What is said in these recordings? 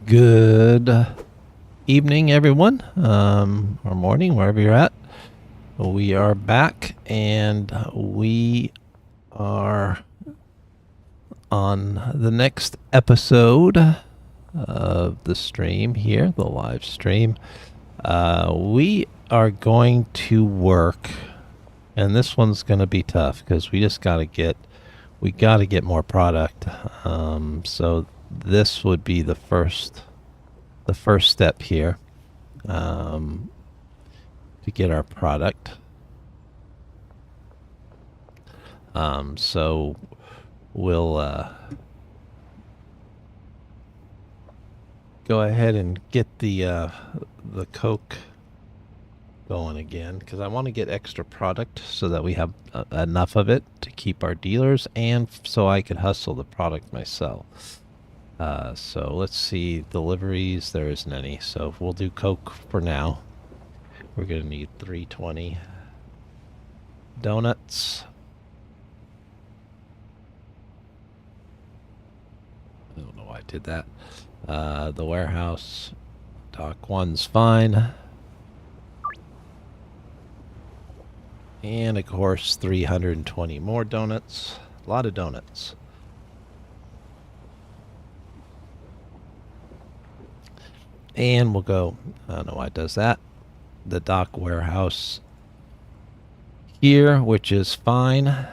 Good evening, everyone, or morning, wherever you're at. We are back, and we are on the next episode of the stream here, the live stream. We are going to work, and this one's going to be tough because we just got to get more product. So this would be the first step here, to get our product. So we'll go ahead and get the Coke going again, because I want to get extra product so that we have enough of it to keep our dealers and so I can hustle the product myself. So let's see, deliveries, there isn't any, so we'll do Coke for now. We're going to need 320 donuts. I don't know why I did that. The warehouse, dock 1's fine. And of course, 320 more donuts. A lot of donuts. And we'll go, I don't know why it does that, the dock warehouse here, which is fine.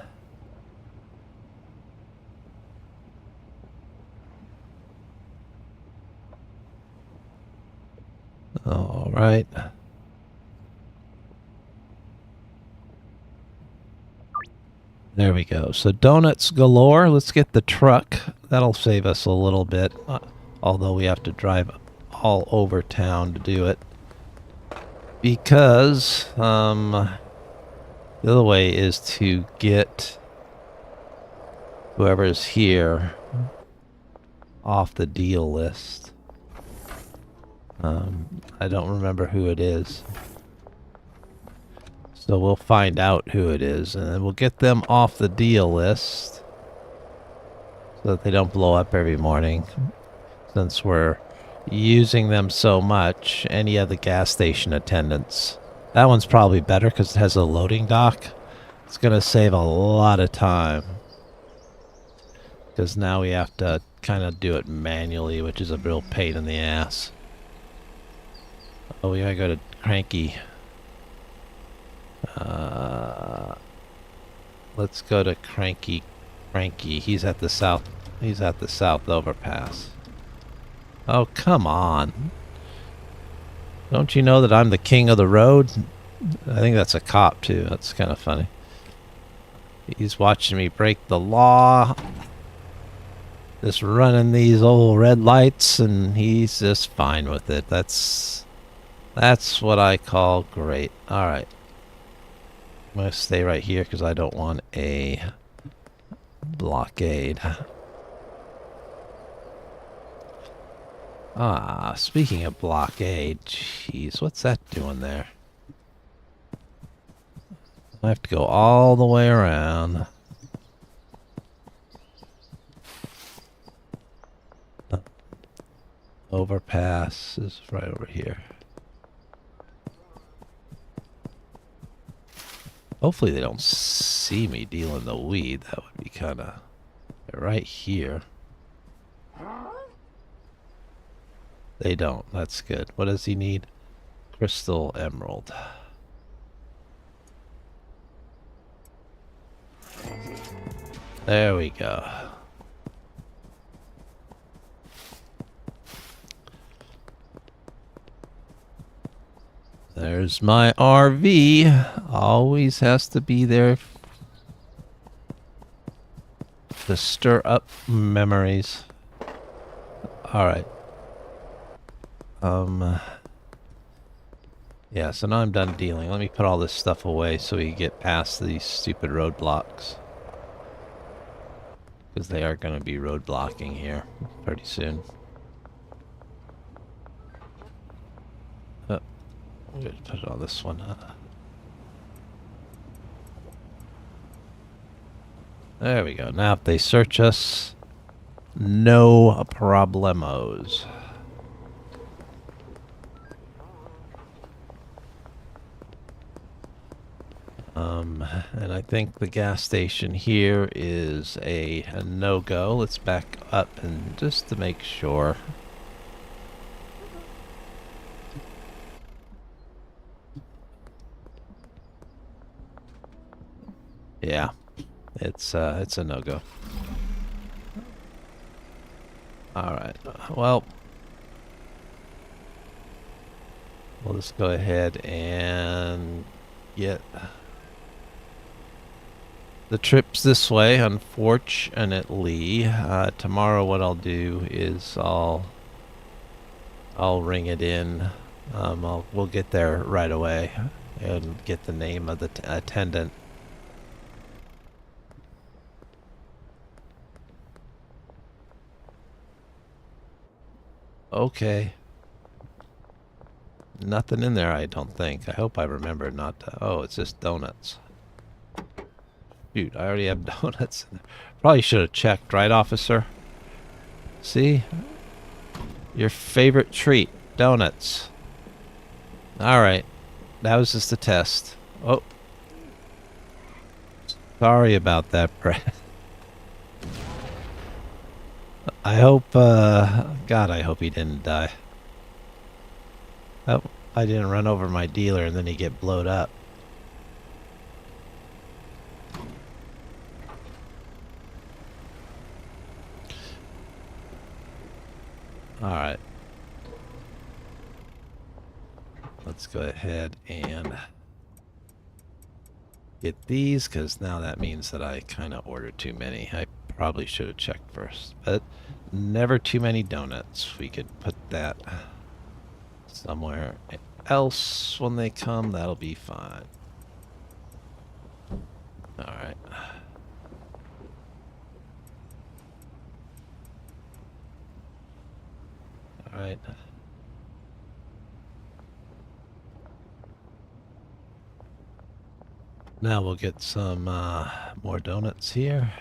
All right. There we go. So donuts galore. Let's get the truck. That'll save us a little bit, although we have to drive all over town to do it. Because the other way is to get whoever's here off the deal list. I don't remember who it is. So we'll find out who it is, and then we'll get them off the deal list so that they don't blow up every morning. Since we're using them so much, any of the gas station attendants. That one's probably better because it has a loading dock. It's going to save a lot of time. Because now we have to kind of do it manually, which is a real pain in the ass. Oh, we gotta go to Cranky. Let's go to Cranky. He's at the south. He's at the south overpass. Oh, come on. Don't you know that I'm the king of the road? I think that's a cop, too. That's kind of funny. He's watching me break the law. Just running these old red lights, and he's just fine with it. That's what I call great. Alright. I'm going to stay right here because I don't want a blockade. Ah, speaking of blockade, jeez, what's that doing there? I have to go all the way around. Overpass is right over here. Hopefully they don't see me dealing the weed. That would be kind of right here. They don't. That's good. What does he need? Crystal emerald. There we go. There's my RV. Always has to be there to stir up memories. Alright. Yeah, so now I'm done dealing. Let me put all this stuff away so we can get past these stupid roadblocks. Because they are going to be roadblocking here pretty soon. Oh, I'm going to put it on this one. There we go. Now if they search us, no problemos. And I think the gas station here is a no-go. Let's back up and just to make sure. Yeah, it's a no-go. All right. Well, we'll just go ahead and get the trips this way, unfortunately. Tomorrow what I'll do is I'll ring it in. We'll get there right away and get the name of the attendant. Okay. Nothing in there, I don't think. I hope I remember not to. Oh, it's just donuts. Shoot, I already have donuts. Probably should have checked, right, officer? See? Your favorite treat, donuts. Alright. That was just a test. Oh. Sorry about that, Brad. I hope, God, I hope he didn't die. Oh, I didn't run over my dealer and then he get blowed up. Alright. Let's go ahead and get these, because now that means that I kind of ordered too many. I probably should have checked first, but never too many donuts. We could put that somewhere else when they come. That'll be fine. Alright. Alright. Now we'll get some more donuts here.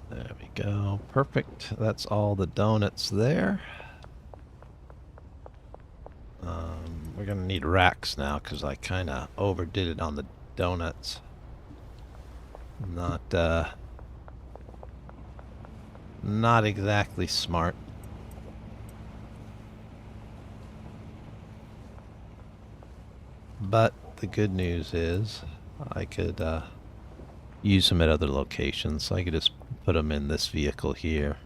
There we go. Perfect. That's all the donuts there. We're going to need racks now because I kind of overdid it on the donuts. Not exactly smart. But the good news is I could use them at other locations. I could just put them in this vehicle here.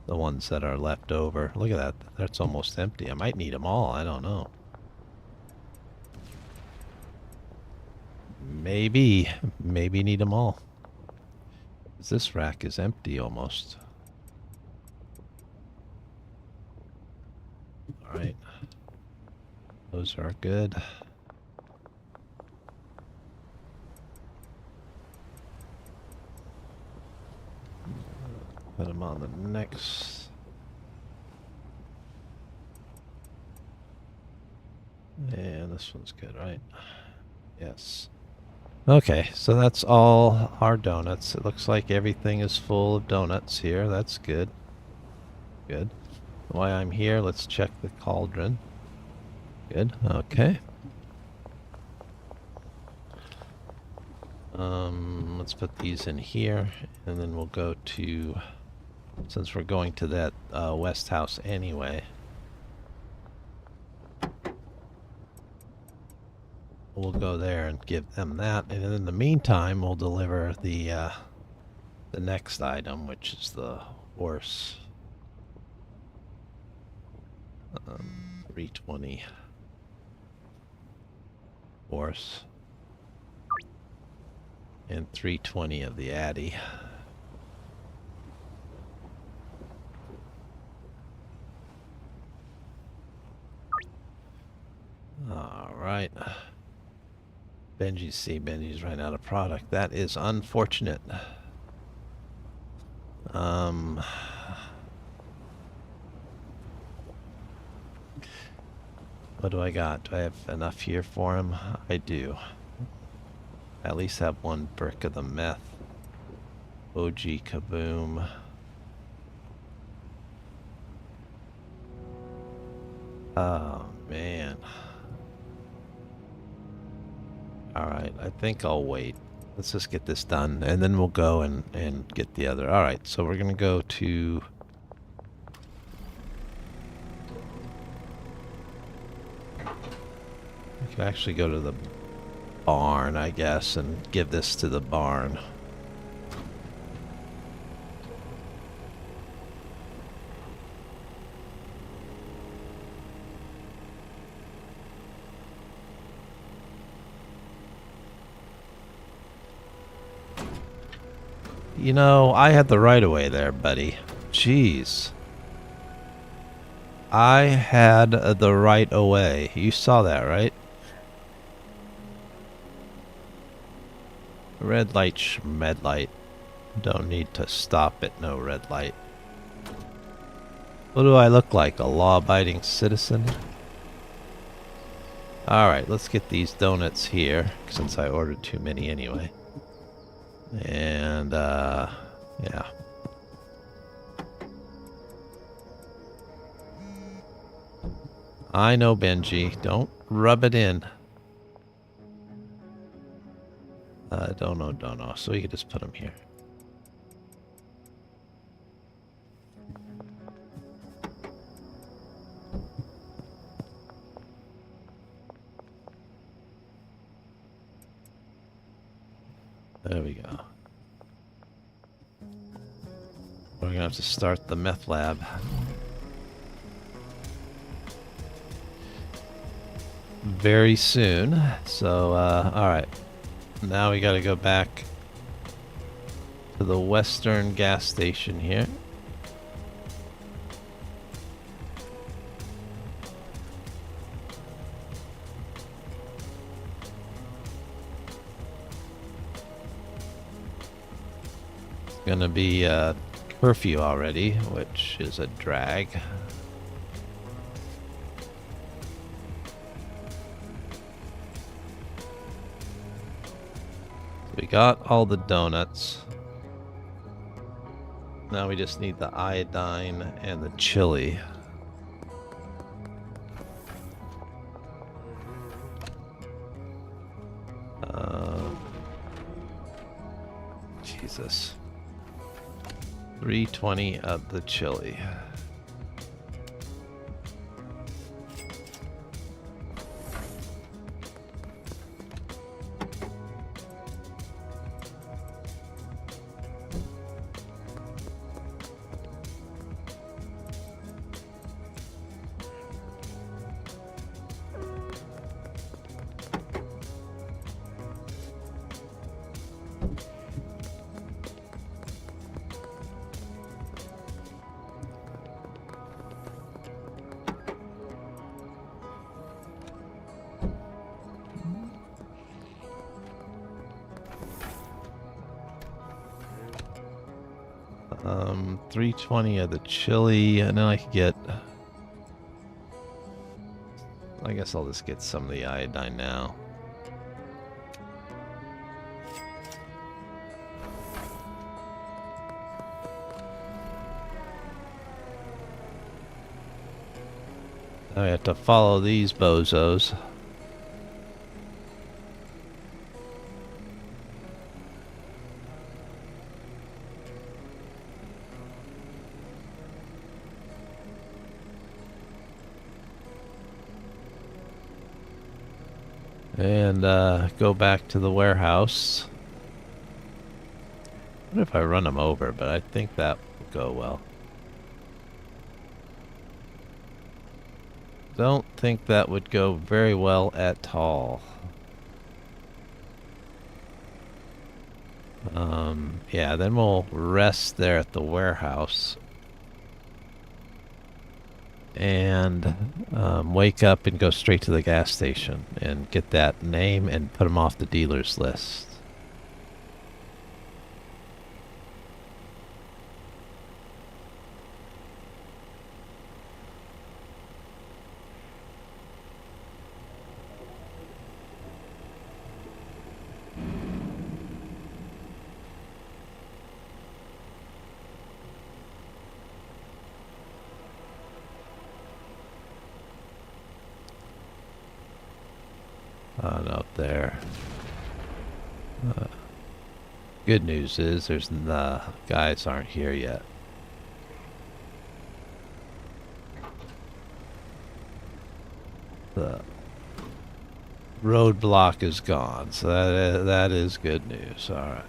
The ones that are left over. Look at that. That's almost empty. I might need them all. I don't know. Maybe need them all. This rack is empty almost. Alright. Those are good. Put them on the next. And this one's good, right? Yes. Okay, so that's all our donuts. It looks like everything is full of donuts here. That's good. Good. While I'm here, let's check the cauldron. Good. Okay. Let's put these in here, and then we'll go to, since we're going to that west house anyway, we'll go there and give them that, and in the meantime we'll deliver the next item, which is the horse. 320 horse and 320 of the Addy. All right. Benji's running out of product. That is unfortunate. What do I got? Do I have enough here for him? I do. I at least have one brick of the meth. OG kaboom. Oh, man. Alright, I think I'll wait. Let's just get this done, and then we'll go and get the other. Alright, so we're gonna go to... We could actually go to the barn, I guess, and give this to the barn. You know, I had the right of way there, buddy. Jeez. I had the right of way. You saw that, right? Red light, schmed light. Don't need to stop at no red light. What do I look like? A law-abiding citizen? Alright, let's get these donuts here, since I ordered too many anyway. And, yeah. I know, Benji. Don't rub it in. Don't know. So we can just put them here. There we go. We're gonna have to start the meth lab. Very soon. So, alright. Now we gotta go back to the Western gas station here. It's gonna be curfew already, which is a drag. We got all the donuts. Now we just need the iodine and the chili. Jesus. 320 of the chili. Um, 320 of the chili, and then I could get... I guess I'll just get some of the iodine now. I have to follow these bozos. And go back to the warehouse. What if I run them over? But I think that will go well. Don't think that would go very well at all. Yeah, then we'll rest there at the warehouse. And wake up and go straight to the gas station and get that name and put them off the dealer's list. Out there. Good news is the guys aren't here yet. The roadblock is gone, so that is good news. All right.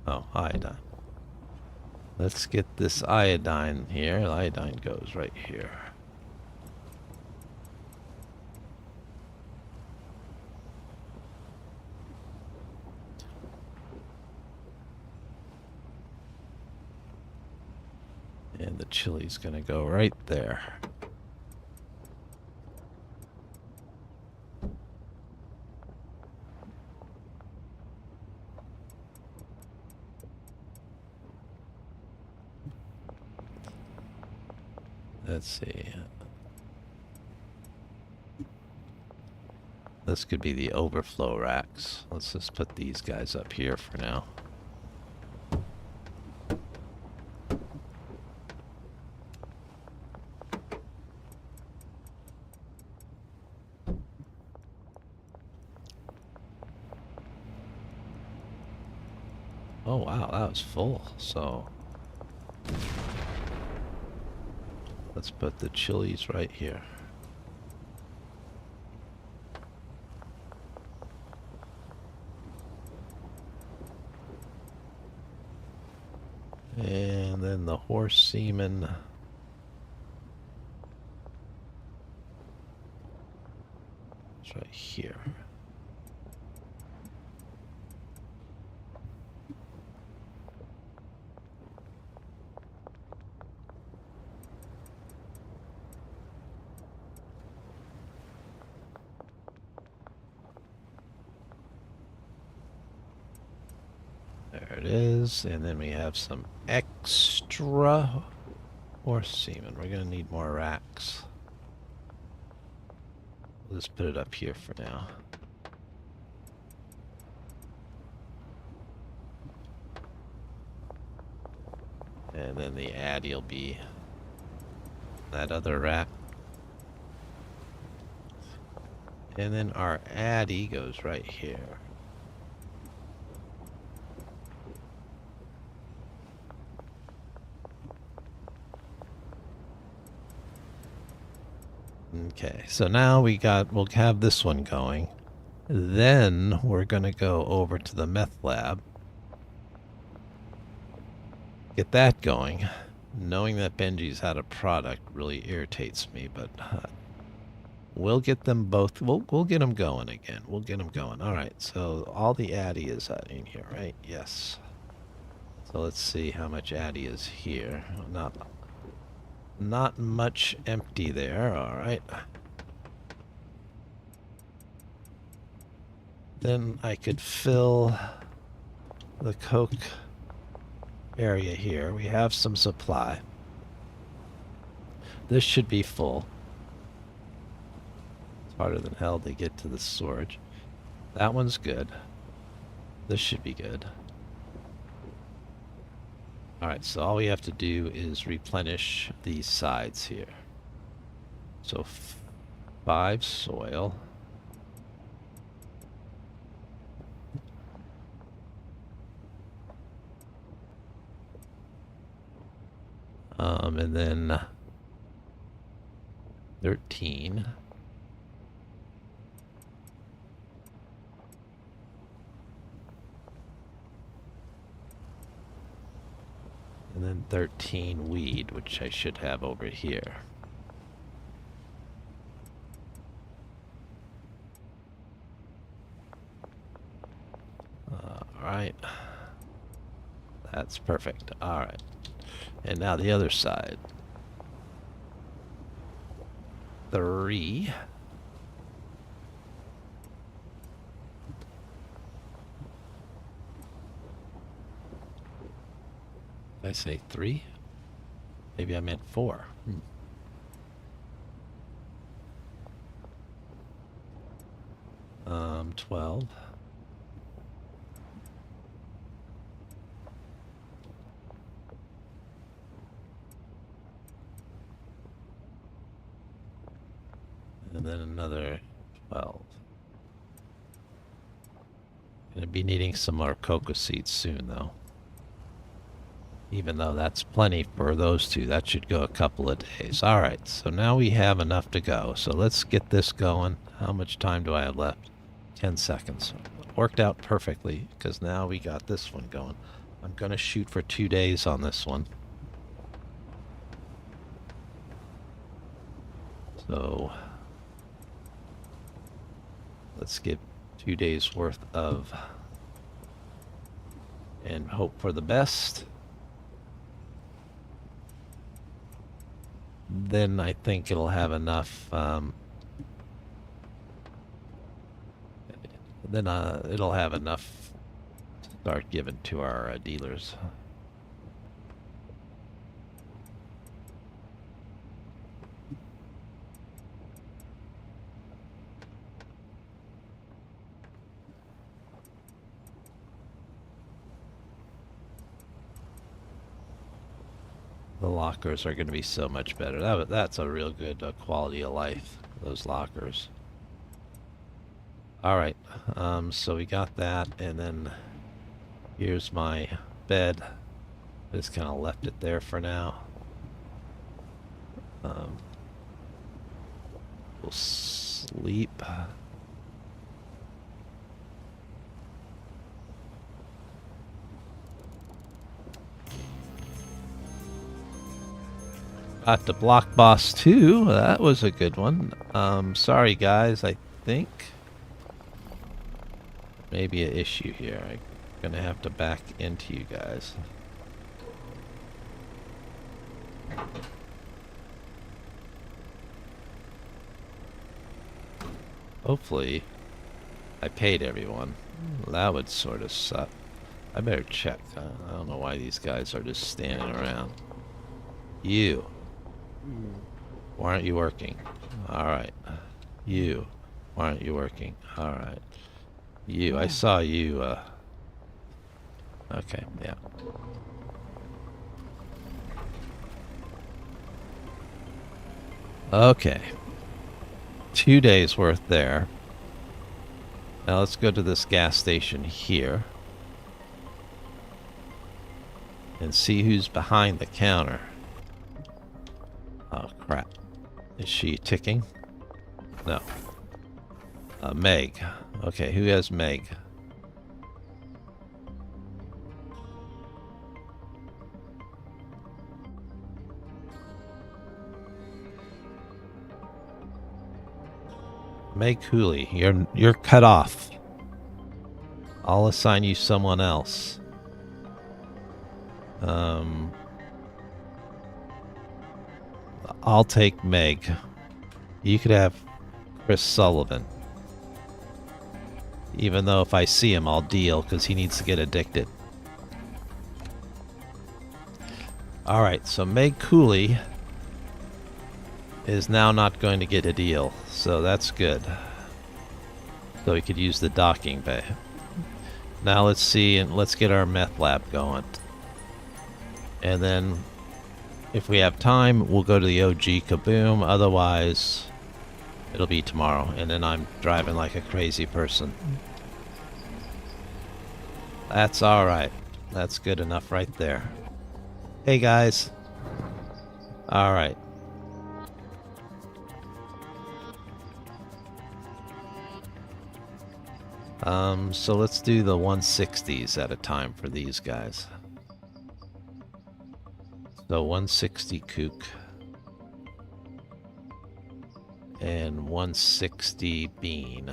Oh, iodine. Let's get this iodine here. Iodine goes right here. And the chili's gonna go right there. Let's see. This could be the overflow racks. Let's just put these guys up here for now. Oh wow, that was full. So let's put the chilies right here. And then the horse semen. It's right here. There it is, and then we have some extra horse semen. We're gonna need more racks. We'll just put it up here for now. And then the addy will be that other rack. And then our addy goes right here. Okay, so now we'll have this one going. Then we're gonna go over to the meth lab. Get that going. Knowing that Benji's out of product really irritates me, but we'll get them both. We'll get them going again. We'll get them going. All right, so all the addy is in here, right? Yes. So let's see how much addy is here. Not much empty there. All right. Then I could fill the Coke area here. We have some supply. This should be full. It's harder than hell to get to the storage. That one's good. This should be good. Alright, so all we have to do is replenish these sides here. So 5 soil. And then 13. And then 13 weed, which I should have over here. Alright. That's perfect. Alright. And now the other side. 3. Did I say 3? Maybe I meant 4. 12. And then another 12. Gonna be needing some more cocoa seeds soon, though. Even though that's plenty for those two, that should go a couple of days. Alright, so now we have enough to go. So let's get this going. How much time do I have left? 10 seconds. Worked out perfectly, because now we got this one going. I'm gonna shoot for 2 days on this one. So let's get 2 days worth of and hope for the best. Then I think it'll have enough. Then it'll have enough to start giving to our dealers. The lockers are going to be so much better. That's a real good quality of life, those lockers. Alright, so we got that, and then here's my bed. Just kind of left it there for now. We'll sleep. Got the Block Boss 2. That was a good one. Sorry guys, I think maybe an issue here. I'm gonna have to back into you guys. Hopefully I paid everyone. That would sort of suck. I better check. I don't know why these guys are just standing around. You. Why aren't you working? Alright. You. Why aren't you working? Alright. You. I saw you, Okay, yeah. Okay. 2 days worth there. Now let's go to this gas station here. And see who's behind the counter. Oh, crap. Is she ticking? No. Meg. Okay, who has Meg? Meg Cooley, you're cut off. I'll assign you someone else. I'll take Meg. You could have Chris Sullivan. Even though if I see him, I'll deal, because he needs to get addicted. Alright, so Meg Cooley is now not going to get a deal, so that's good. So we could use the docking bay. Now let's see, and let's get our meth lab going. And then, if we have time, we'll go to the OG Kaboom. Otherwise, it'll be tomorrow. And then I'm driving like a crazy person. That's alright. That's good enough right there. Hey guys. Alright. So let's do the 160s at a time for these guys. So 160 kook and 160 bean.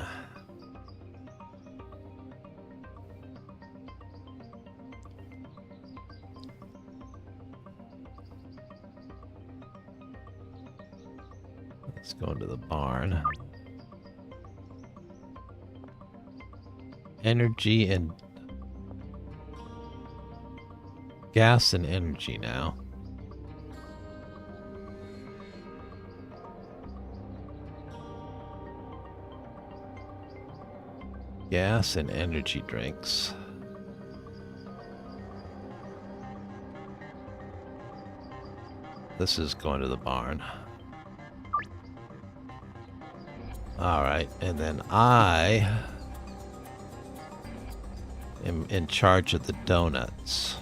Let's go into the barn. Energy and gas and energy now. Gas and energy drinks. This is going to the barn. Alright, and then I am in charge of the donuts.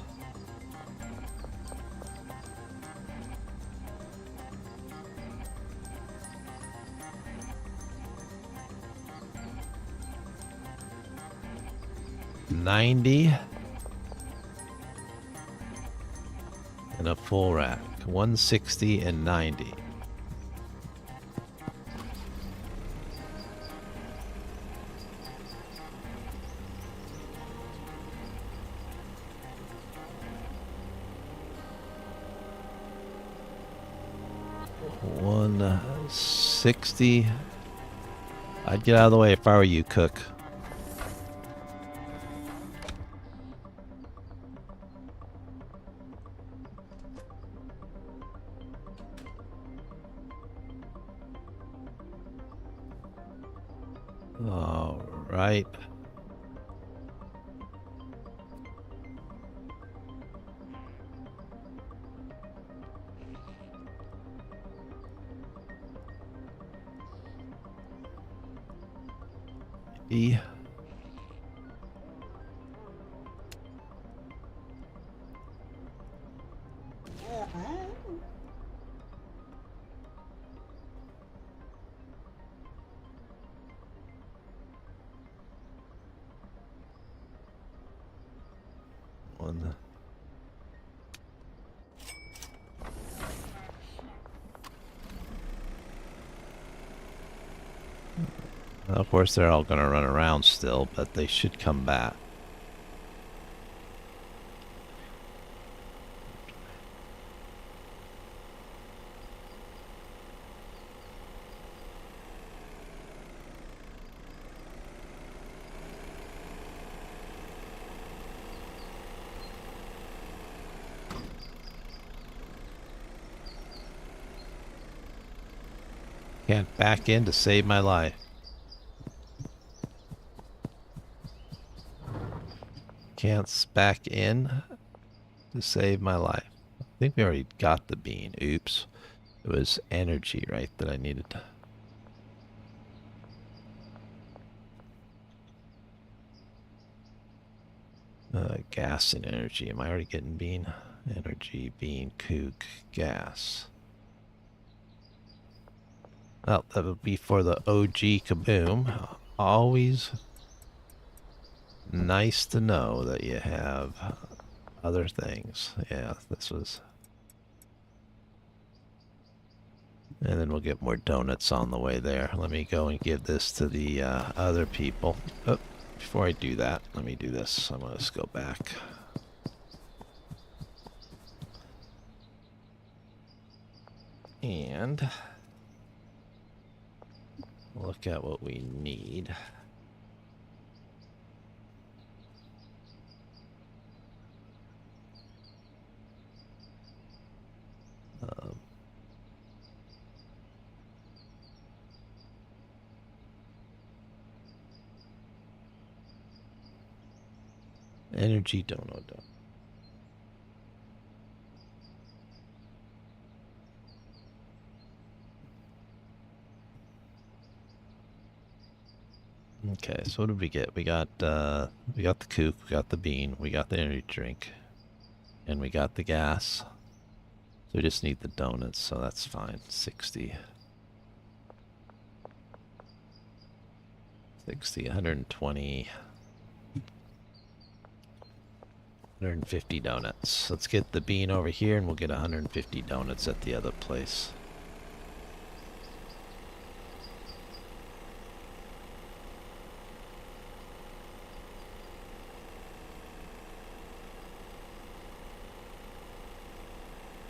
$90 and a full rack. $160 and $90. $160. I'd get out of the way if I were you, cook. All right. E. One. Of course, they're all going to run around still, but they should come back. Can't back in to save my life. Can't back in to save my life. I think we already got the bean. Oops. It was energy, right, that I needed. Gas and energy. Am I already getting bean? Energy, bean, kook, gas. Well, that would be for the OG kaboom. Always nice to know that you have other things. Yeah, this was... And then we'll get more donuts on the way there. Let me go and give this to the other people. Oh, before I do that, let me do this. I'm going to just go back. And look at what we need. Energy donut. Okay, so what did we get? We got the kook, we got the bean, we got the energy drink, and we got the gas. So we just need the donuts, so that's fine. 60. 60, 120. 150 donuts. Let's get the bean over here and we'll get 150 donuts at the other place.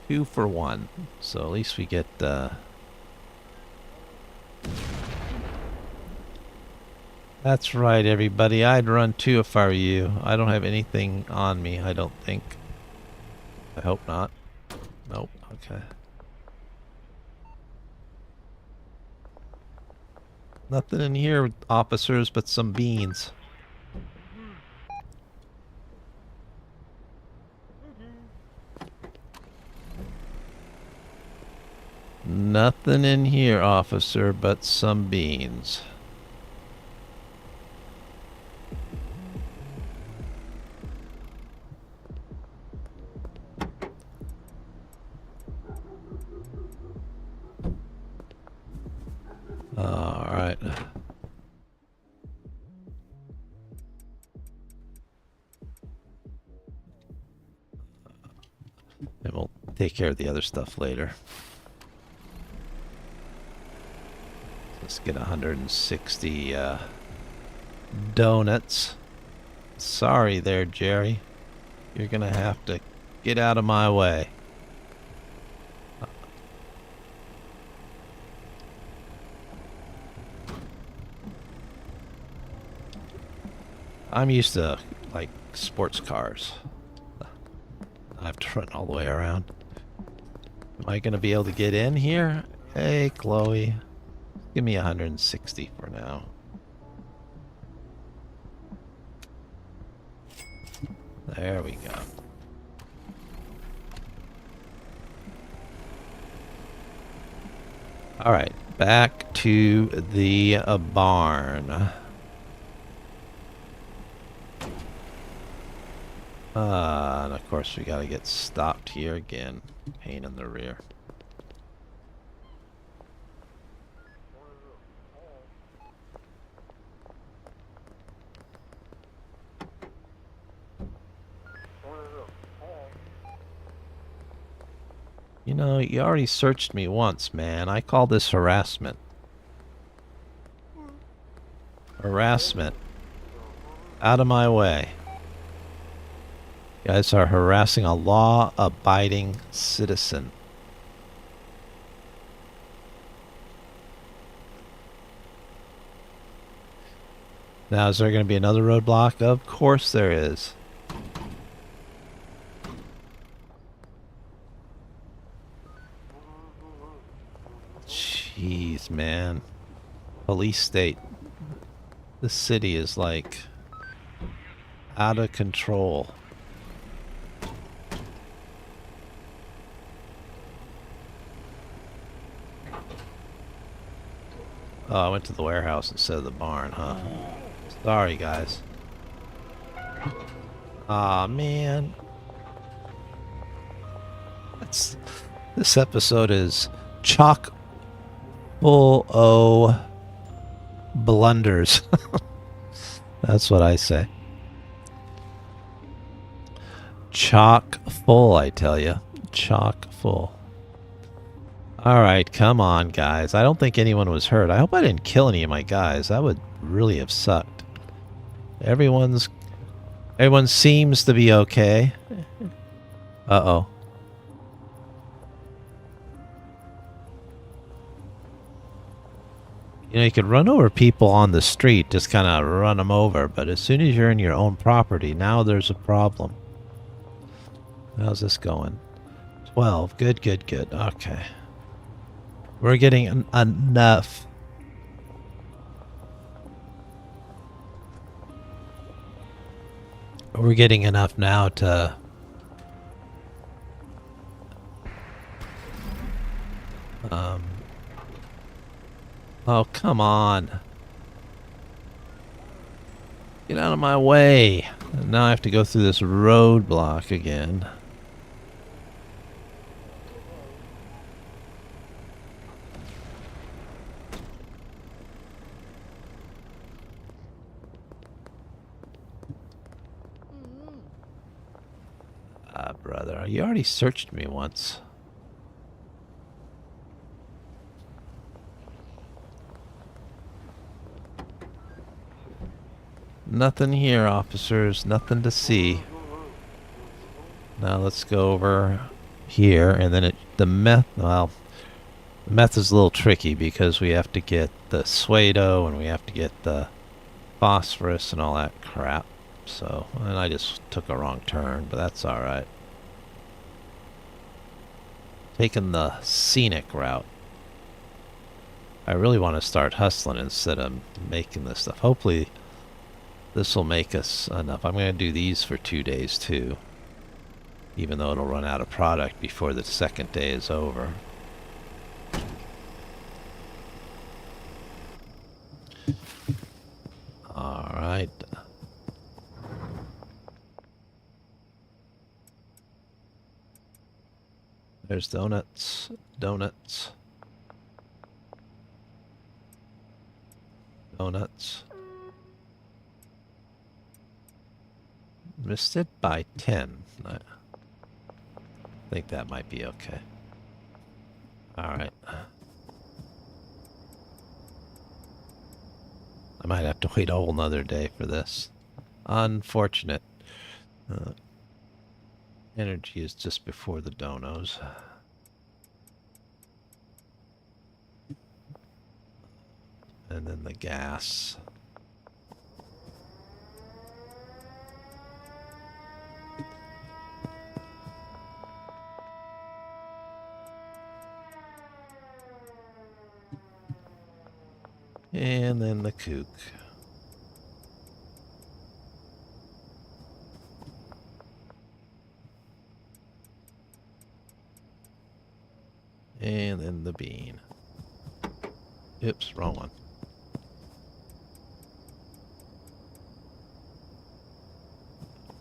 Two for one. So at least we get That's right, everybody. I'd run too if I were you. I don't have anything on me, I don't think. I hope not. Nope. Okay. Nothing in here, officers, but some beans. Nothing in here, officer, but some beans. All right. And we'll take care of the other stuff later. Let's get 160 donuts. Sorry there, Jerry. You're gonna have to get out of my way. I'm used to, like, sports cars. I have to run all the way around. Am I gonna be able to get in here? Hey, Chloe. Give me 160 for now. There we go. Alright, back to the barn. And of course we gotta get stopped here again. Pain in the rear. You know, you already searched me once, man. I call this harassment. Harassment. Out of my way. You guys are harassing a law-abiding citizen. Now, is there going to be another roadblock? Of course there is. Jeez, man. Police state. This city is like out of control. Oh, I went to the warehouse instead of the barn, huh? Sorry, guys. Aw, man. This episode is chock full o' blunders. That's what I say. Chock full, I tell you. Chock full. Alright, come on, guys. I don't think anyone was hurt. I hope I didn't kill any of my guys. That would really have sucked. Everyone seems to be okay. Uh-oh. You know, you could run over people on the street, just kind of run them over, but as soon as you're in your own property, now there's a problem. How's this going? 12. Good, good, good. Okay. We're getting enough. We're getting enough now to... Oh, come on. Get out of my way. And now I have to go through this roadblock again. Brother, you already searched me once. Nothing here, officers. Nothing to see. Now let's go over here, and then the meth. Well, the meth is a little tricky because we have to get the pseudo and we have to get the phosphorus and all that crap. So, and I just took a wrong turn, but that's all right. Taking the scenic route. I really want to start hustling instead of making this stuff. Hopefully this will make us enough. I'm going to do these for 2 days too, even though it'll run out of product before the second day is over. right. There's donuts. Donuts. Donuts. Missed it by 10. I think that might be okay. Alright. I might have to wait a whole nother day for this. Unfortunate. Energy is just before the donos. And then the gas. And then the kook. And then the bean. Oops, wrong one.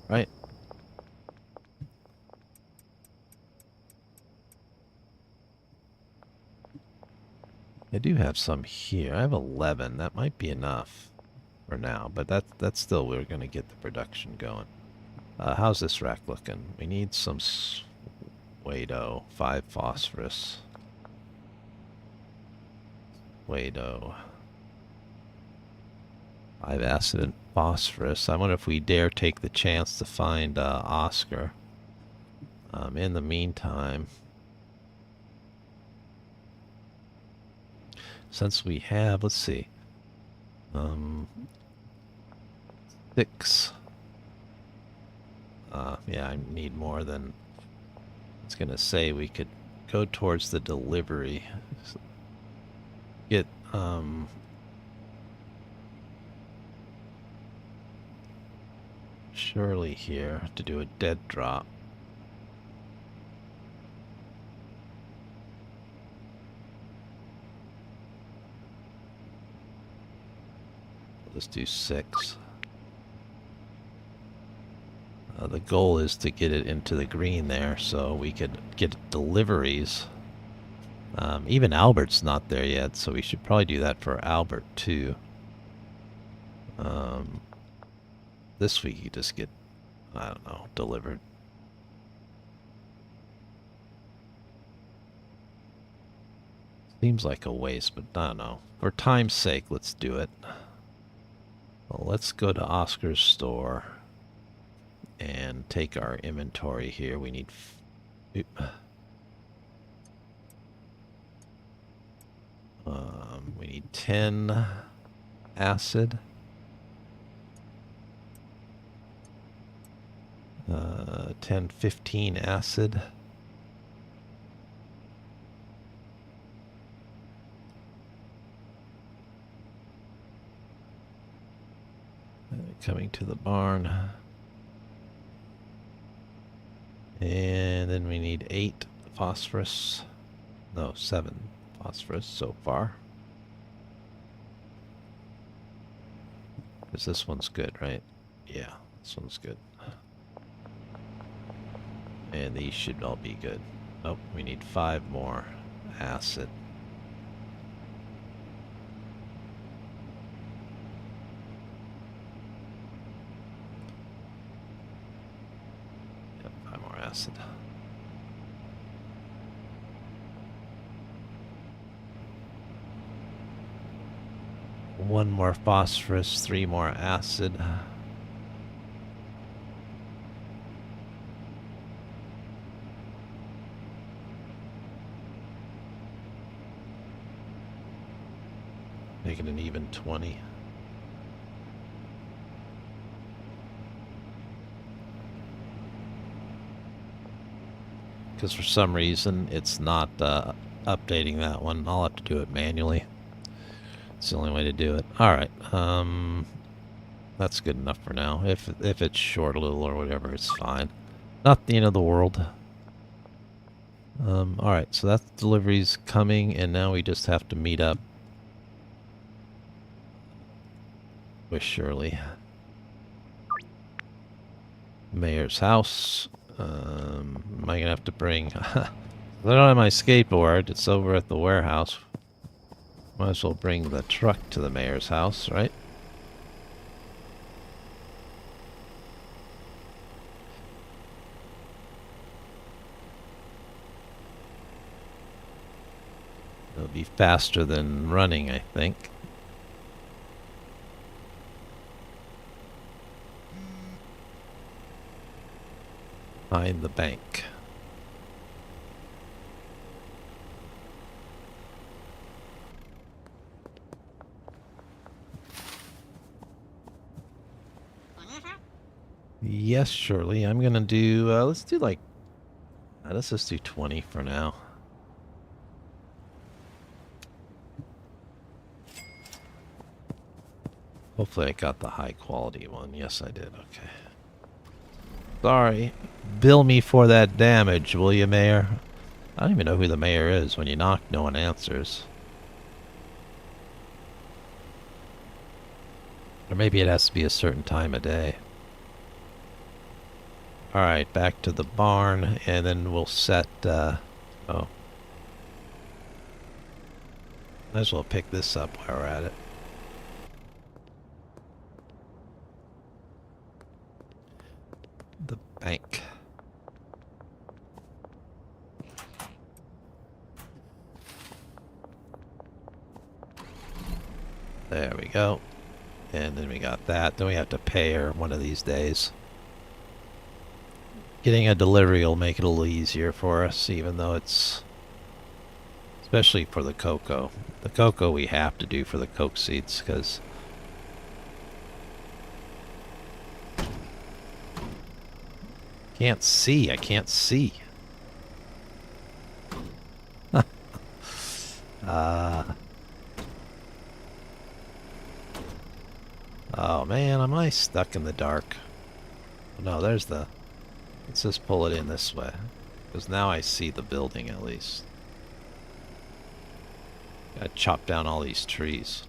Right. I do have some here. I have 11. That might be enough for now, but that's still, we're going to get the production going. How's this rack looking? We need some Wado, 5 phosphorus. Wado. 5 acid and phosphorus. I wonder if we dare take the chance to find Oscar. In the meantime, since we have, let's see, 6. Yeah, I need more than, I was gonna say we could go towards the delivery. Get, Shirley here to do a dead drop. Let's do 6. The goal is to get it into the green there so we could get deliveries. Even Albert's not there yet, so we should probably do that for Albert too. This week you just get, I don't know, delivered. Seems like a waste, but I don't know. For time's sake, let's do it. Well, let's go to Oscar's store and take our inventory here. We need... we need 10 acid. 10, 15 acid. Coming to the barn. And then we need 8 phosphorus. No, 7 phosphorus so far. Because this one's good, right? Yeah, this one's good. And these should all be good. Oh, we need 5 more acid. Yep, 5 more acid. One more phosphorus, 3 more acid. Make it an even 20. Because for some reason it's not updating that one. I'll have to do it manually. It's the only way to do it. Alright, that's good enough for now. If it's short a little or whatever, it's fine. Not the end of the world. Alright, so that delivery's coming, and now we just have to meet up with Shirley. Mayor's house. Am I gonna have to bring... I don't have my skateboard. It's over at the warehouse. Might as well bring the truck to the mayor's house, right? It'll be faster than running, I think. Behind the bank. Yes, Shirley. I'm gonna do, let's do like, let's just do 20 for now. Hopefully I got the high quality one. Yes, I did. Okay. Sorry. Bill me for that damage, will you, Mayor? I don't even know who the mayor is. When you knock, no one answers. Or maybe it has to be a certain time of day. Alright, back to the barn, and then we'll set, oh. Might as well pick this up while we're at it. The bank. There we go. And then we got that. Then we have to pay her one of these days. Getting a delivery will make it a little easier for us, even though it's... Especially for the cocoa. The cocoa we have to do for the coke seeds, because... Can't see. I can't see. Oh man, am I stuck in the dark? No, there's the... Let's just pull it in this way. Because now I see the building at least. Gotta chop down all these trees.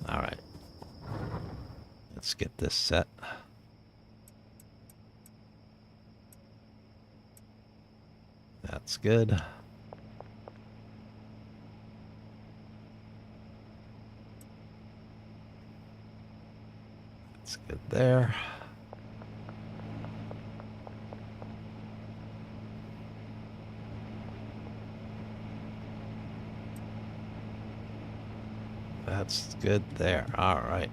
Alright. Let's get this set. That's good. That's good there. That's good there. Alright.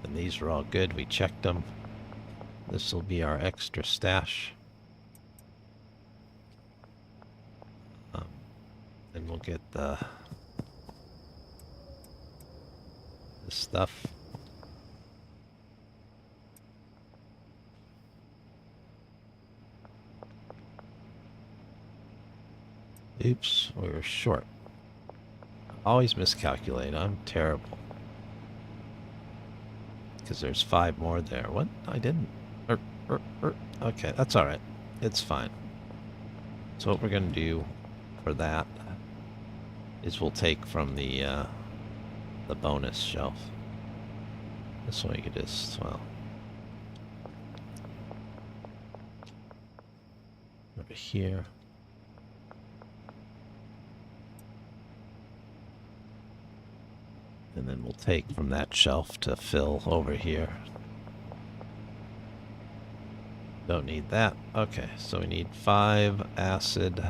And these are all good. We checked them. This will be our extra stash. Then we'll get the stuff. Oops, we were short. Always miscalculate. I'm terrible. Because there's 5 more there. What? I didn't. Okay, that's alright. It's fine. So what we're going to do for that is we'll take from the bonus shelf. This one we could just, well... Over here. And then we'll take from that shelf to fill over here. Don't need that. Okay, so we need 5 acid.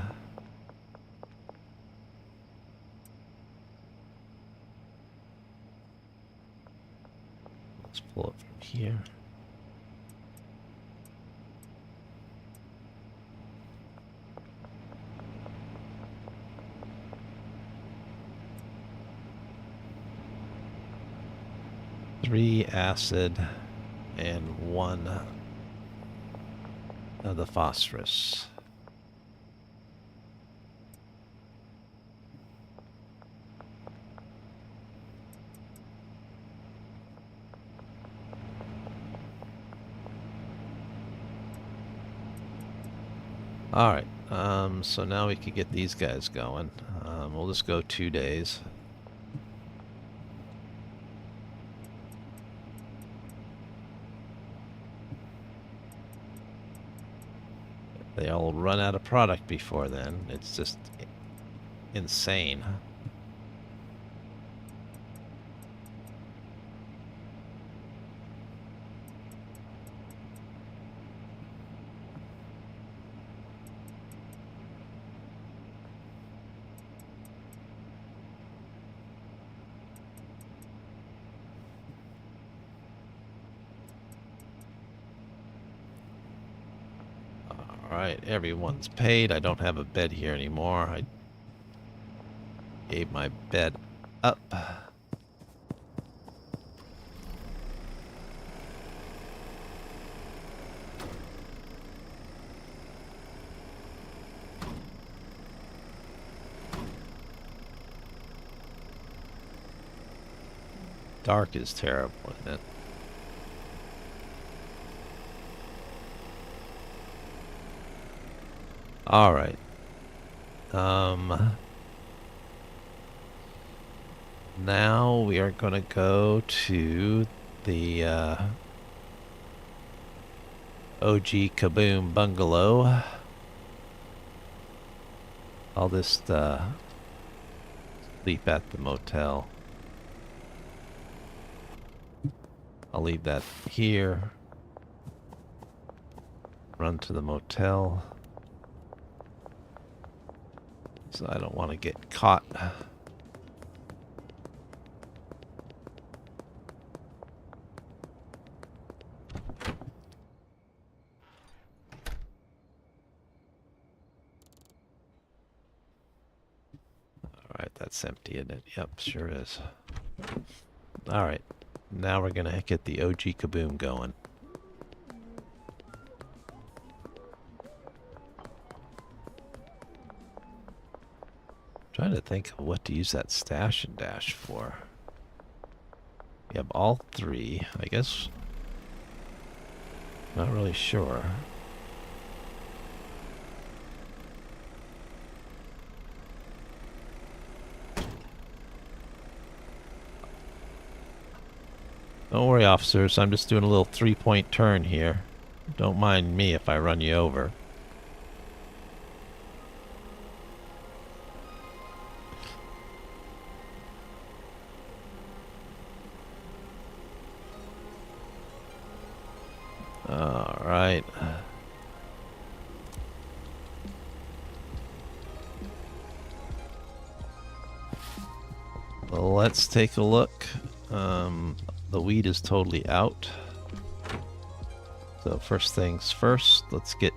Let's pull it from here. Three acid and 1 of the phosphorus. Alright, so now we can get these guys going. We'll just go 2 days. They all run out of product before then. It's just insane. Alright, everyone's paid. I don't have a bed here anymore. I gave my bed up. Dark is terrible, isn't it? All right. Now we are going to go to the OG Kaboom Bungalow. I'll just sleep at the motel. I'll leave that here. Run to the motel. So I don't want to get caught. Alright, that's empty, isn't it? Yep, sure is. Alright, now we're gonna get the OG Kaboom going. Trying to think of what to use that stash and dash for. You have all three, I guess. Not really sure. Don't worry, officers. I'm just doing a little 3-point turn here. Don't mind me if I run you over. All right. Well, let's take a look. The weed is totally out. So first things first, let's get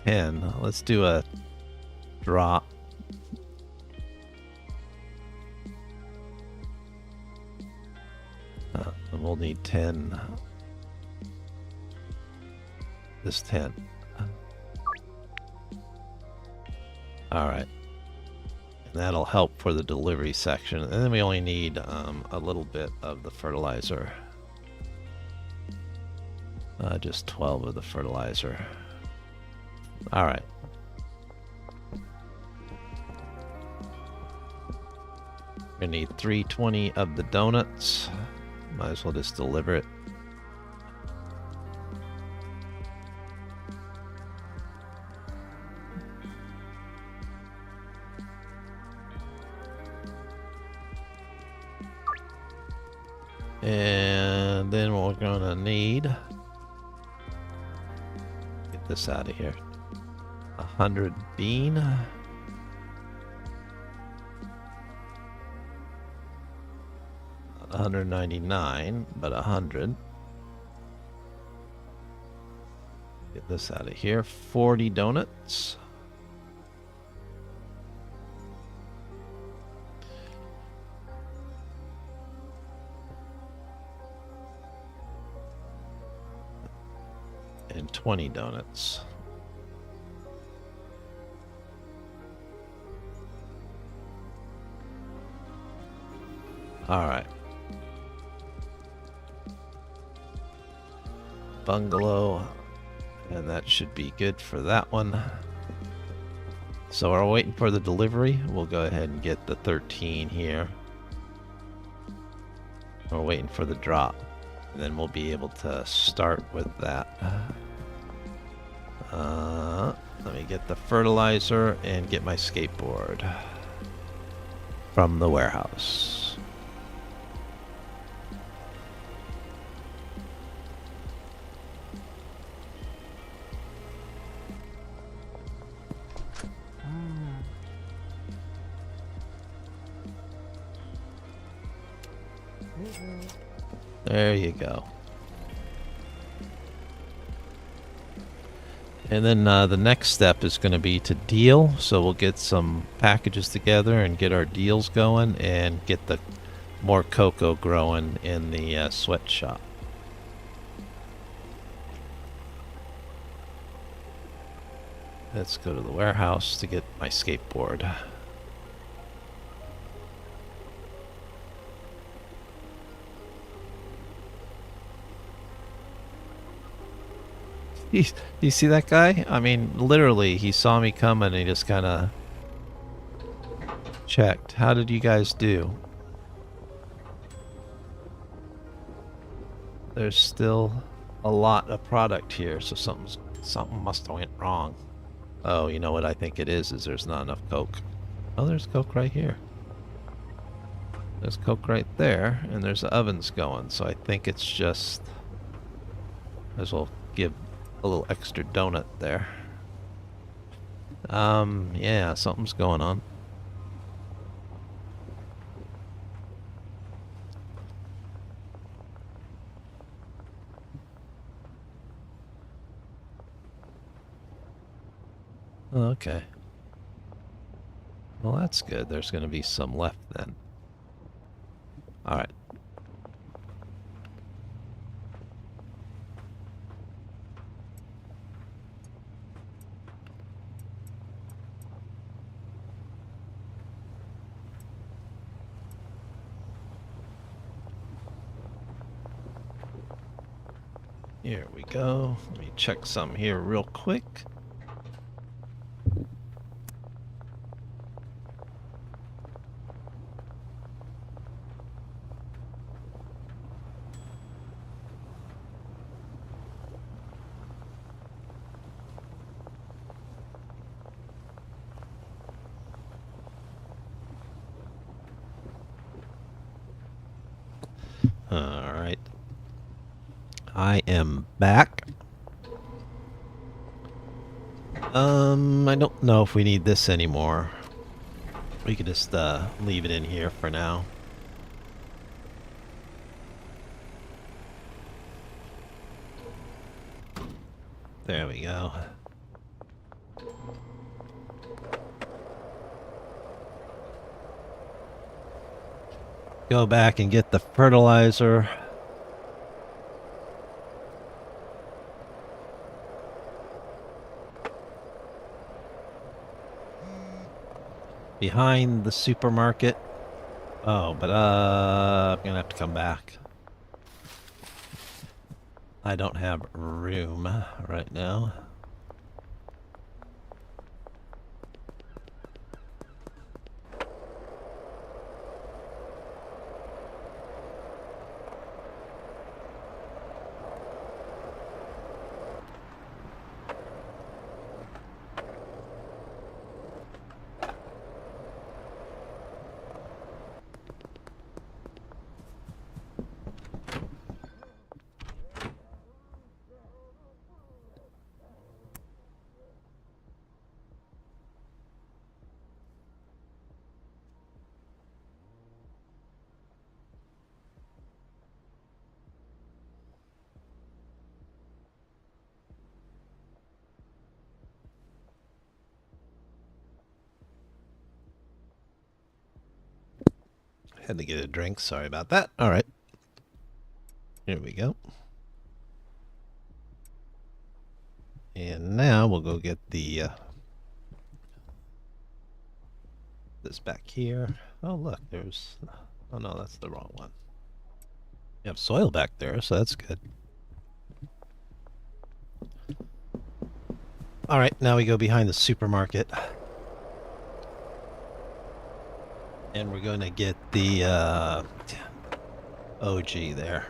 10. Let's do a drop. And we'll need 10. This 10. Alright. And that'll help for the delivery section. And then we only need a little bit of the fertilizer. Just 12 of the fertilizer. Alright. We're gonna need 320 of the donuts. Might as well just deliver it. And then we're gonna need, get this out of here, 100 bean, 199, but 100. Get this out of here. 40 donuts. And 20 donuts. All right. Bungalow, and that should be good for that one. So we're waiting for the delivery. We'll go ahead and get the 13 here. We're waiting for the drop, and then we'll be able to start with that. Let me get the fertilizer and get my skateboard from the warehouse. There you go. And then the next step is going to be to deal. So we'll get some packages together and get our deals going and get the more cocoa growing in the sweatshop. Let's go to the warehouse to get my skateboard. You see that guy? I mean, literally, he saw me coming and he just kind of checked. How did you guys do? There's still a lot of product here, so something must have went wrong. Oh, you know what I think it is there's not enough Coke. Oh, there's Coke right here. There's Coke right there, and there's the ovens going, so I think it's just... Might as well give a little extra donut there. Yeah, something's going on. Okay. Well, that's good. There's going to be some left then. All right. Here we go. Let me check some here real quick. All right. I am back. I don't know if we need this anymore. We could just leave it in here for now. There we go. Go back and get the fertilizer. Behind the supermarket. Oh, but I'm gonna have to come back. I don't have room right now. Had to get a drink. Sorry about that. All right. Here we go. And now we'll go get the this back here. Oh, look, there's... Oh, no, that's the wrong one. You have soil back there, so that's good. All right, now we go behind the supermarket. And we're going to get the OG there.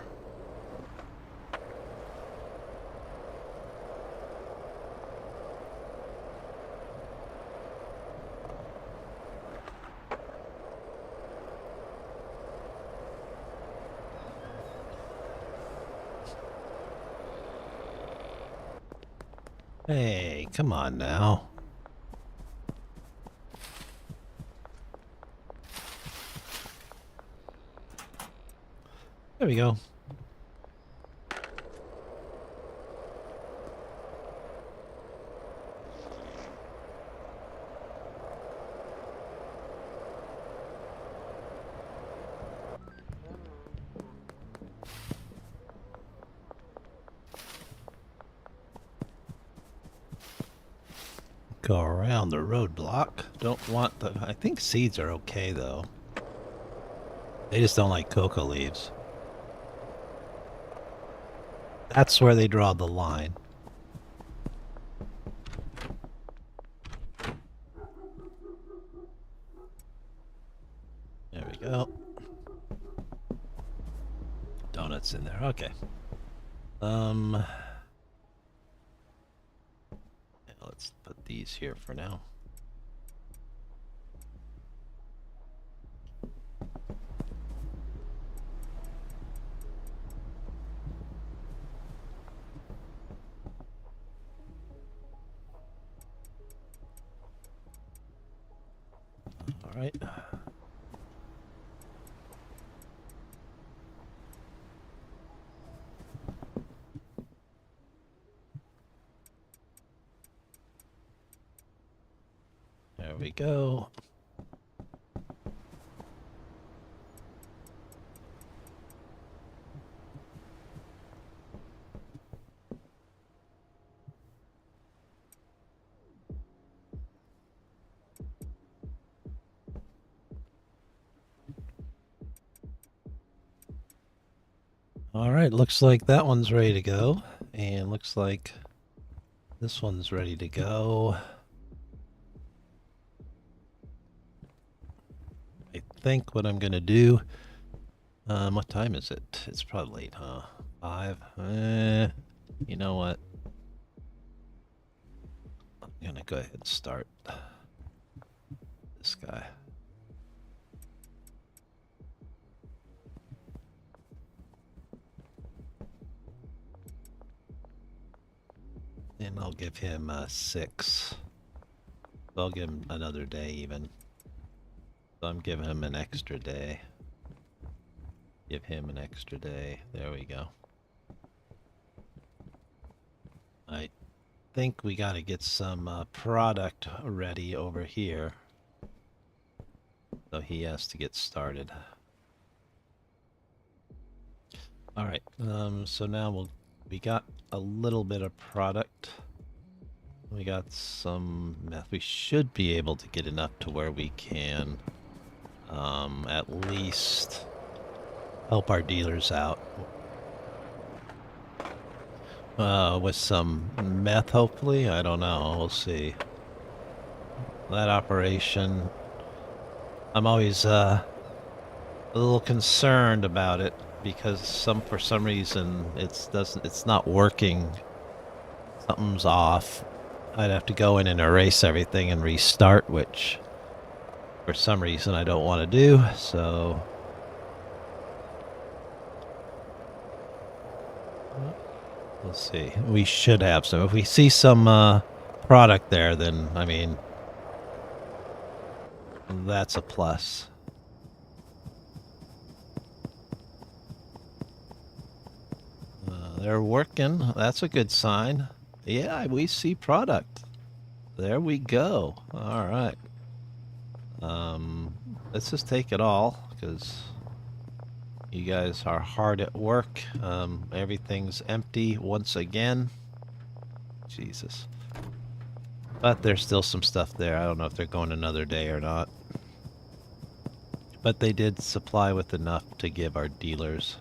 Hey, come on now. There we go. Go around the roadblock. Don't want the... I think seeds are okay, though. They just don't like cocoa leaves. That's where they draw the line. There we go. Donuts in there. Okay. Yeah, let's put these here for now. All right. There we go. All right, looks like that one's ready to go. And looks like this one's ready to go. I think what I'm going to do... what time is it? It's probably late, huh? 5? You know what? I'm going to go ahead and start this guy. And I'll give him 6. I'll give him another day even. So I'm giving him an extra day. Give him an extra day. There we go. I think we got to get some product ready over here. So he has to get started. All right. So now we got a little bit of product. We got some meth. We should be able to get enough to where we can at least help our dealers out with some meth, hopefully. I don't know. We'll see. That operation, I'm always a little concerned about it because for some reason it's not working. Something's off. I'd have to go in and erase everything and restart, which for some reason I don't want to do, so... Let's see. We should have some. If we see some product there, then, I mean, that's a plus. They're working. That's a good sign. Yeah, we see product. There we go. All right. Let's just take it all, because you guys are hard at work. Everything's empty once again. Jesus. But there's still some stuff there. I don't know if they're going another day or not. But they did supply with enough to give our dealers.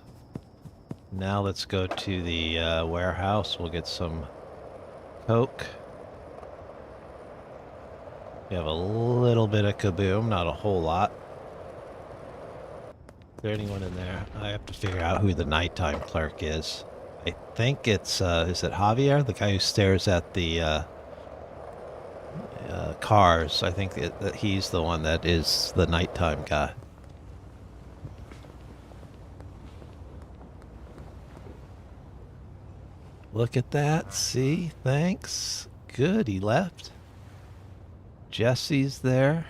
Now let's go to the warehouse. We'll get some Coke. We have a little bit of Kaboom, not a whole lot. Is there anyone in there? I have to figure out who the nighttime clerk is. I think it's, is it Javier? The guy who stares at the cars. I think that he's the one that is the nighttime guy. Look at that. See? Thanks. good. He left. Jesse's there.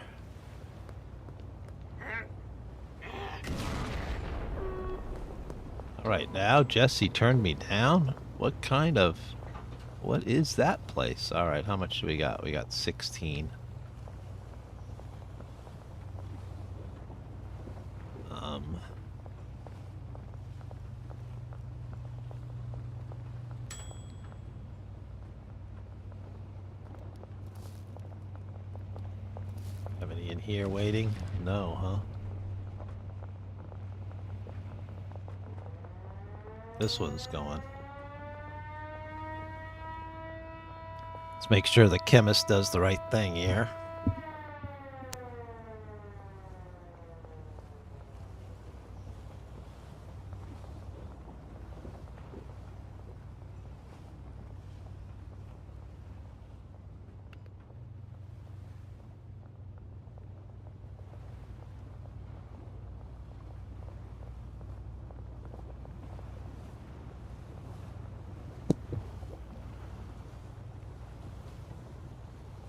All right, now Jesse turned me down. What is that place? All right, how much do we got? We got 16. Have any in here waiting? No, huh? This one's going. Let's make sure the chemist does the right thing here.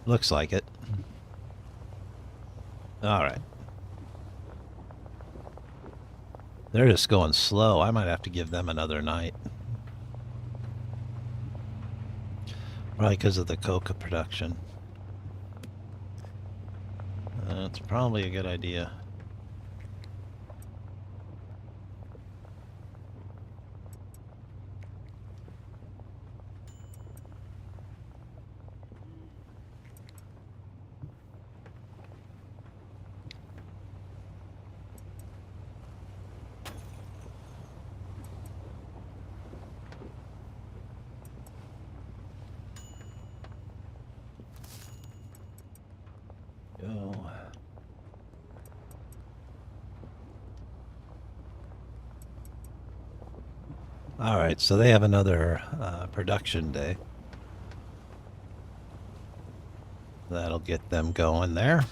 Looks like it. All right. They're just going slow. I might have to give them another night. Probably because of the coca production. That's probably a good idea. Go. All right, so they have another production day. That'll get them going there.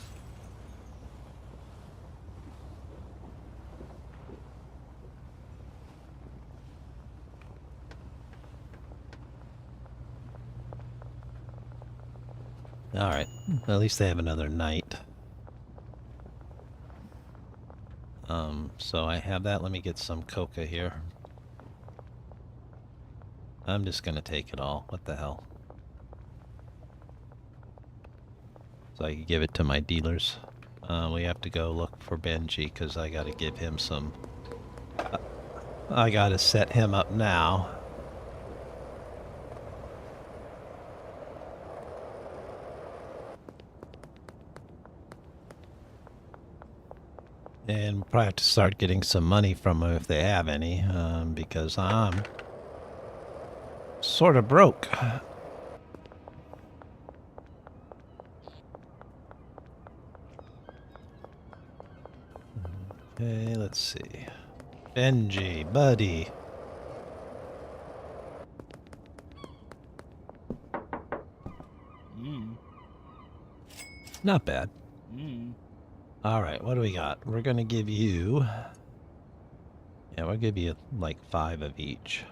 All right, at least they have another night. So I have that. Let me get some coca here. I'm just gonna take it all. What the hell? So I can give it to my dealers. We have to go look for Benji because I gotta give him some. I gotta set him up now. And we'll probably have to start getting some money from them if they have any, because I'm sort of broke. Okay, let's see. Benji, buddy. Not bad. All right, what do we got? We're going to give you... Yeah, we'll give you like 5 of each.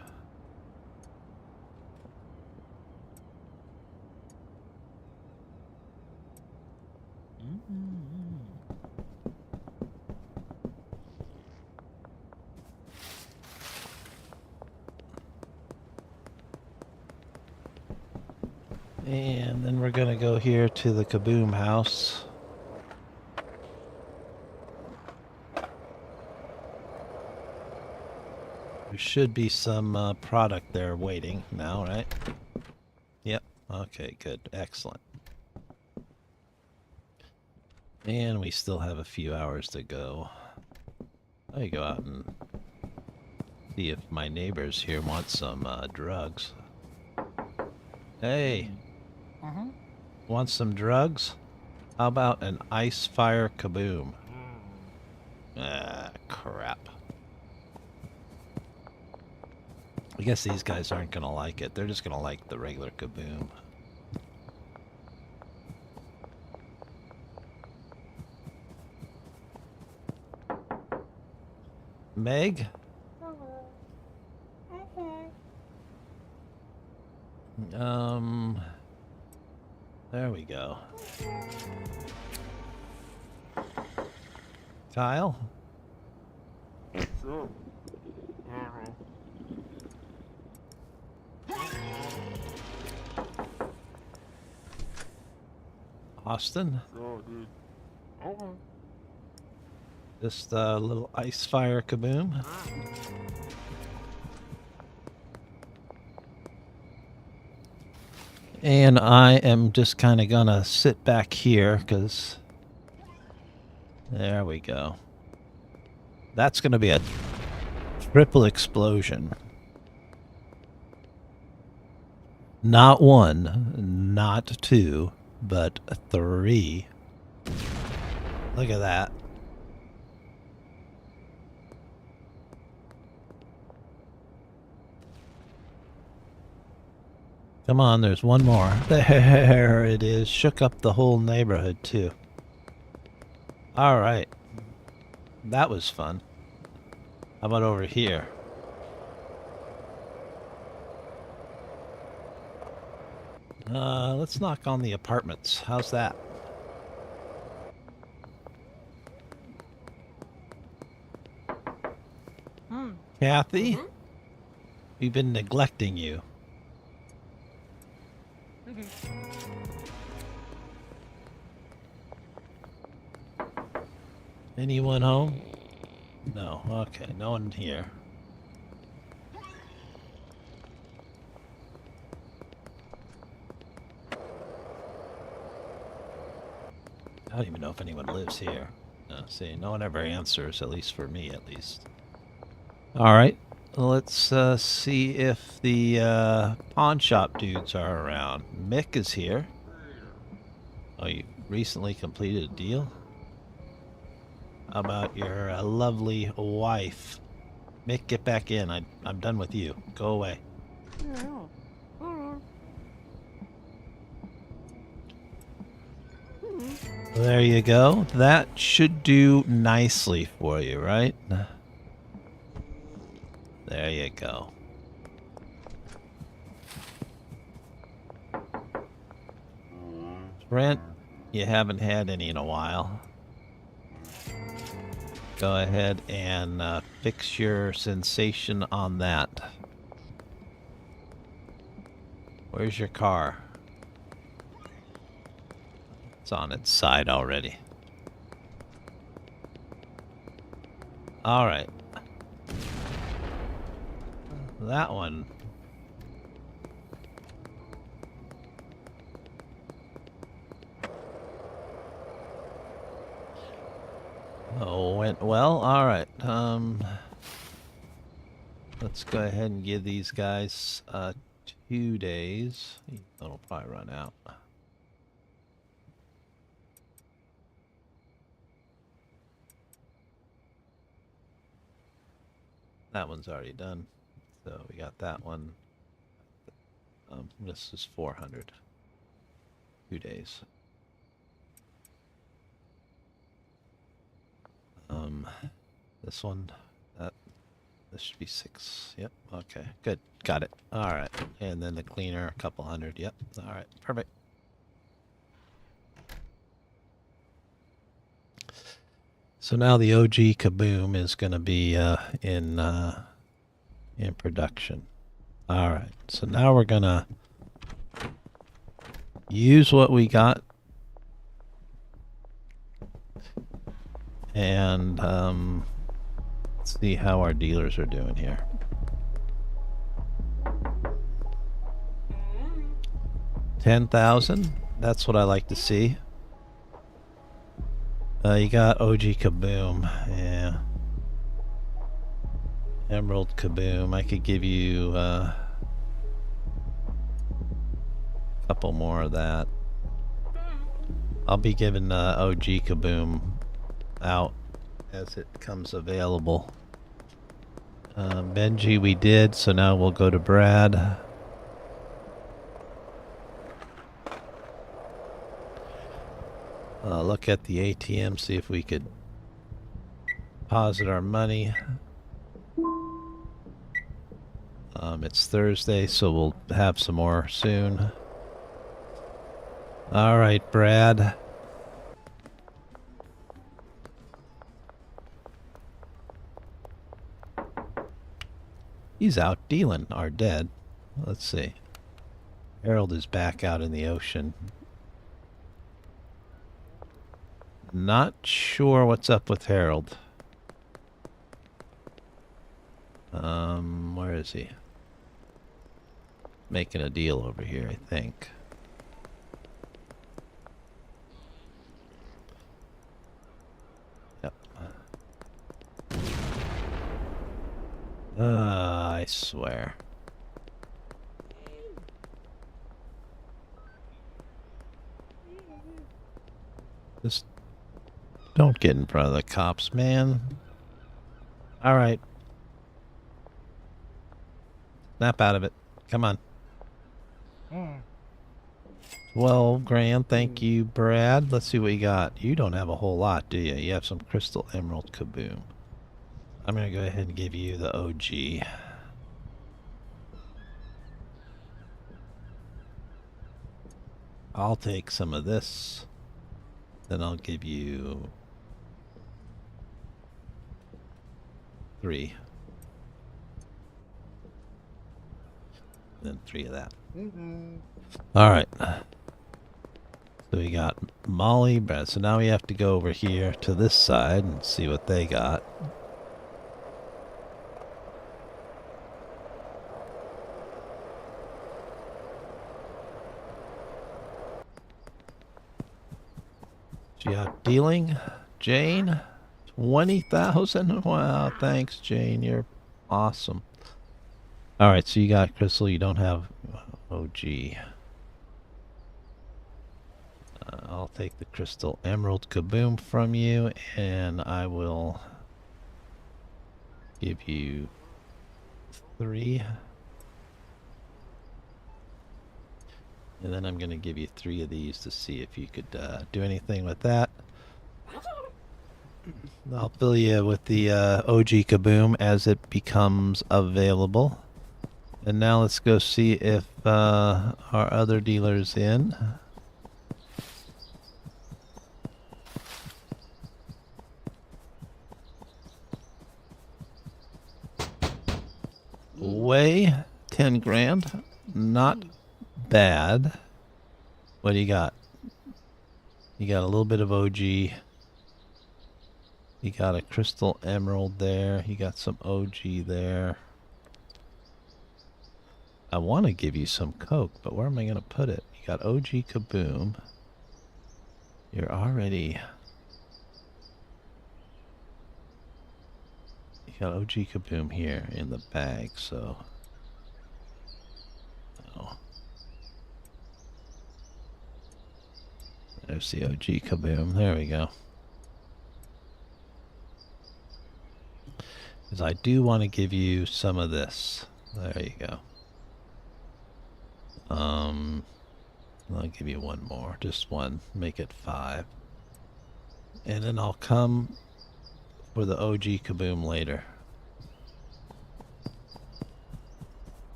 And then we're going to go here to the Kaboom house. There should be some product there waiting now, right? Yep. Okay, good. Excellent. And we still have a few hours to go. I go out and see if my neighbors here want some drugs. Hey! Want some drugs? How about an ice fire kaboom? Ah, crap. I guess these guys aren't gonna like it. They're just gonna like the regular kaboom. Meg? There we go. Kyle? Sure. Austin? Sure, dude. Okay. Just a little ice fire kaboom. And I am just kind of gonna sit back here because there we go. That's gonna be a triple explosion. Not one, not two, but three. Look at that. Come on, there's one more. There it is. Shook up the whole neighborhood, too. Alright. That was fun. How about over here? Let's knock on the apartments. How's that? Kathy? We've been neglecting you. Anyone home? No. Okay, no one here. I don't even know if anyone lives here. See, no one ever answers, at least for me, at least. Alright, let's see if the pawn shop dudes are around. Mick is here. Oh, you recently completed a deal? How about your lovely wife? Mick, get back in. I'm done with you. Go away. There you go. That should do nicely for you, right? There you go. Rent, you haven't had any in a while. Go ahead and fix your sensation on that. Where's your car? It's on its side already. Alright. That one. Oh, went well. Alright. Let's go ahead and give these guys 2 days. That'll probably run out. That one's already done. So we got that one. This is 400. 2 days. This one, this should be 6. Yep. Okay. Good. Got it. All right. And then the cleaner, a couple hundred. Yep. All right. Perfect. So now the OG Kaboom is going to be in production. All right. So now we're going to use what we got and let's see how our dealers are doing here. 10,000. That's what I like to see. You got OG Kaboom. Yeah. Emerald Kaboom. I could give you a couple more of that. I'll be giving OG Kaboom out as it comes available. Benji we did, so now we'll go to Brad. Look at the ATM, see if we could deposit our money. It's Thursday, so we'll have some more soon. All right, Brad. He's out dealing or dead. Let's see. Harold is back out in the ocean. Not sure what's up with Harold. Where is he? Making a deal over here, I think. Yep. I swear. Just don't get in front of the cops, man. All right. Snap out of it. Come on. 12 grand. Thank you, Brad. Let's see what you got. You don't have a whole lot, do you? You have some crystal emerald kaboom. I'm going to go ahead and give you the OG. I'll take some of this. Then I'll give you 3. Then 3 of that. All right. So we got Molly, Brad. So now we have to go over here to this side and see what they got. She out dealing. Jane, 20,000. Wow, thanks, Jane. You're awesome. All right, so you got Crystal. You don't have OG. I'll take the crystal emerald kaboom from you, and I will give you 3. And then I'm going to give you 3 of these to see if you could do anything with that. I'll fill you with the OG kaboom as it becomes available. And now let's go see if our other dealer's in. Way 10 grand. Not bad. What do you got? You got a little bit of OG. You got a crystal emerald there. You got some OG there. I want to give you some coke, but where am I going to put it? You got OG kaboom. You're already... You got OG kaboom here in the bag, so... Oh. There's the OG kaboom. There we go. Because I do want to give you some of this. There you go. I'll give you one more. Just one. Make it 5. And then I'll come for the OG kaboom later.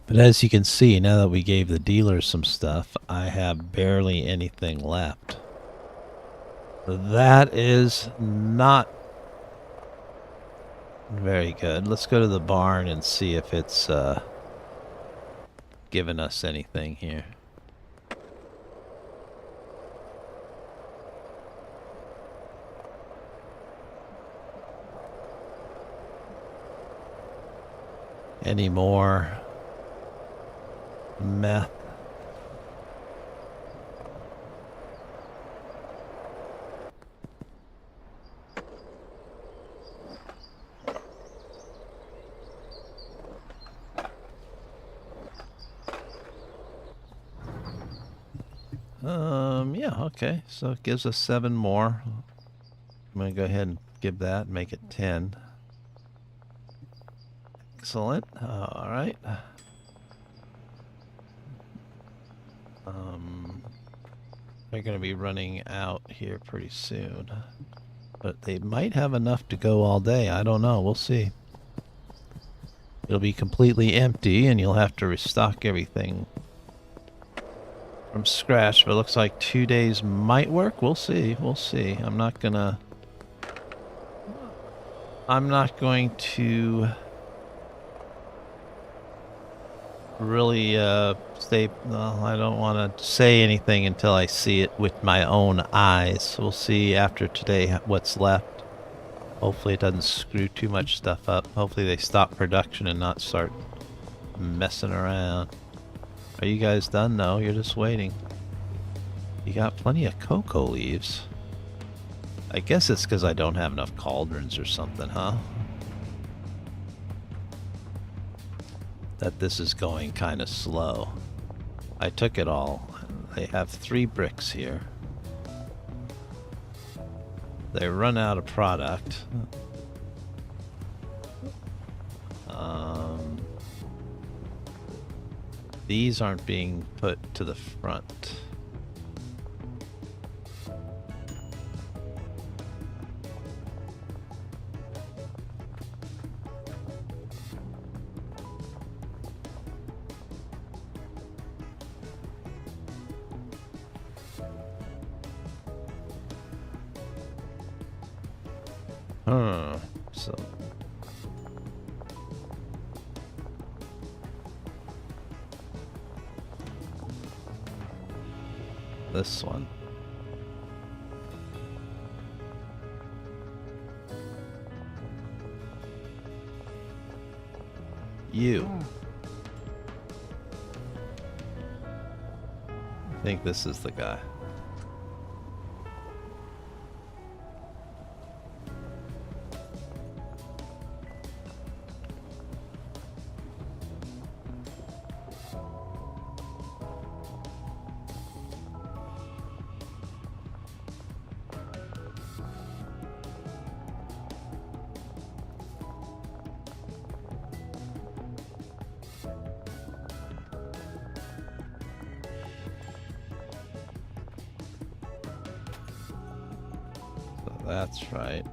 But as you can see, now that we gave the dealers some stuff, I have barely anything left. That is not very good. Let's go to the barn and see if it's giving us anything here. Any more meth? Yeah, okay. So it gives us 7 more. I'm going to go ahead and give that and make it 10. Excellent. All right. They're going to be running out here pretty soon. But they might have enough to go all day. I don't know. We'll see. It'll be completely empty and you'll have to restock everything from scratch, but it looks like 2 days might work. We'll see. We'll see. I'm not going to really say, well, I don't want to say anything until I see it with my own eyes. We'll see after today what's left. Hopefully it doesn't screw too much stuff up. Hopefully they stop production and not start messing around. Are you guys done? No, you're just waiting. You got plenty of cocoa leaves. I guess it's because I don't have enough cauldrons or something, huh? That this is going kind of slow. I took it all. They have 3 bricks here. They run out of product. These aren't being put to the front. So this one. You. I think this is the guy. That's right.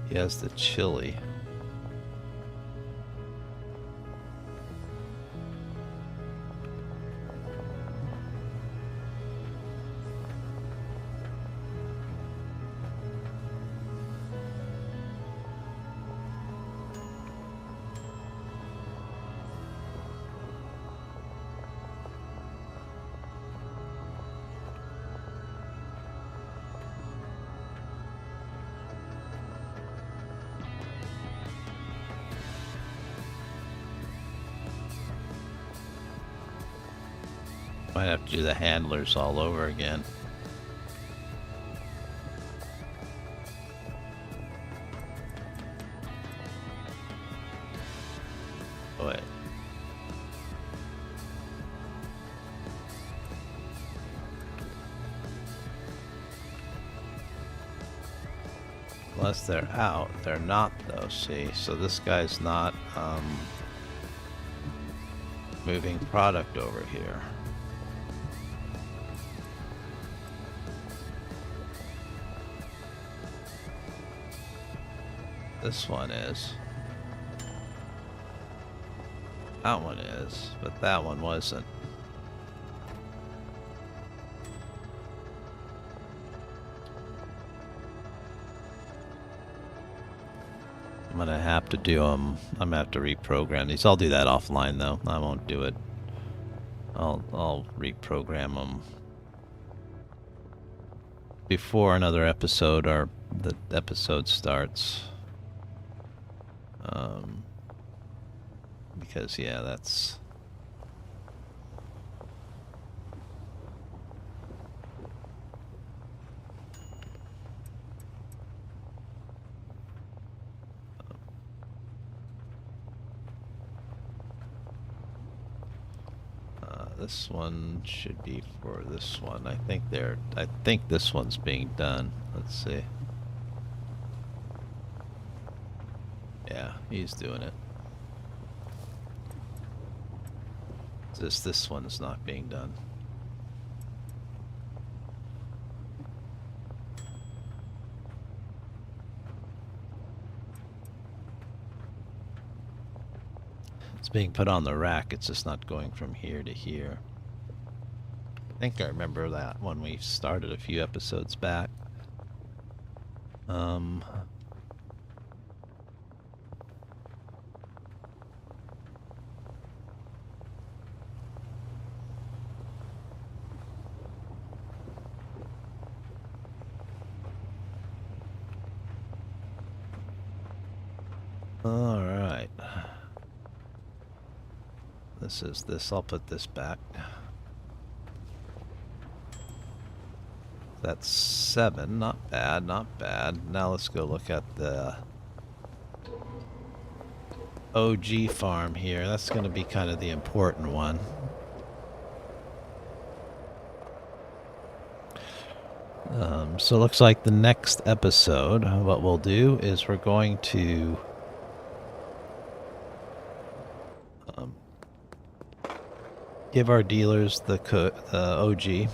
He has the chili. Might have to do the handlers all over again. Oh, wait. Unless they're out. They're not though, see? So this guy's not moving product over here. This one is. That one is, but that one wasn't. I'm gonna have to do I'm gonna have to reprogram these. I'll do that offline though. I won't do it. I'll reprogram them before another episode or the episode starts. Because yeah, that's this one should be for this one. I think this one's being done. Let's see. Yeah, he's doing it. This one's not being done. It's being put on the rack, it's just not going from here to here. I think I remember that when we started a few episodes back. All right. This is this. I'll put this back. That's 7. Not bad, not bad. Now let's go look at the OG farm here. That's going to be kind of the important one. So it looks like the next episode, what we'll do is we're going to give our dealers the OG,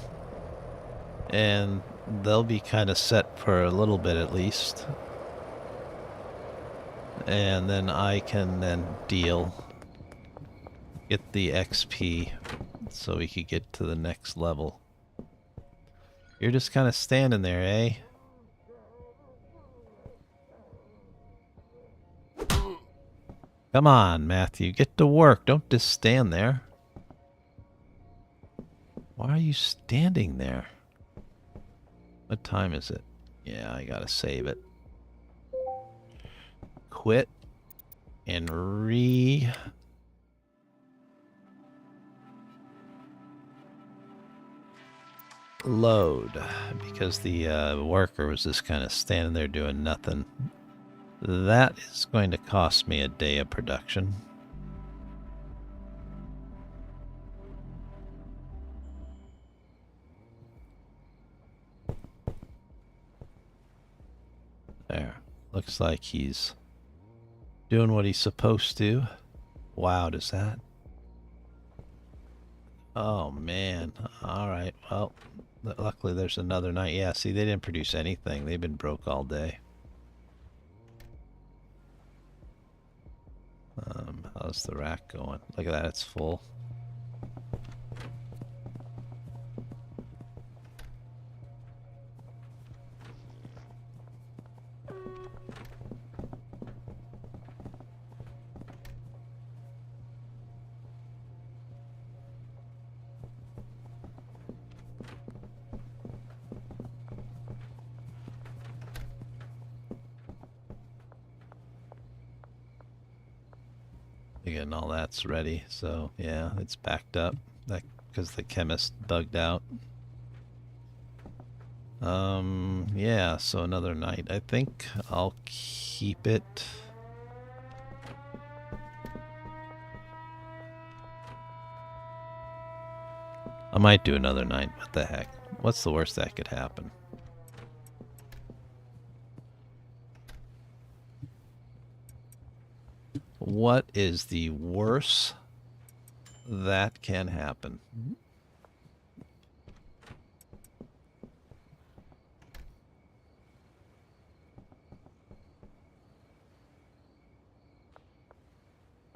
and they'll be kind of set for a little bit at least. And then I can then get the XP so we could get to the next level. You're just kind of standing there, eh? Come on, Matthew, get to work. Don't just stand there. Why are you standing there? What time is it? Yeah, I gotta save it. Quit and load, because the worker was just kind of standing there doing nothing. That is going to cost me a day of production. There. Looks like he's doing what he's supposed to. Wow, does that? Oh, man. Alright, well, luckily there's another night. Yeah, see, they didn't produce anything. They've been broke all day. How's the rack going? Look at that, it's full. Again, all that's ready, so yeah, it's backed up. That because the chemist bugged out. Yeah, so another night. I think I'll keep it. I might do another night. What the heck? What's the worst that could happen? What is the worst that can happen?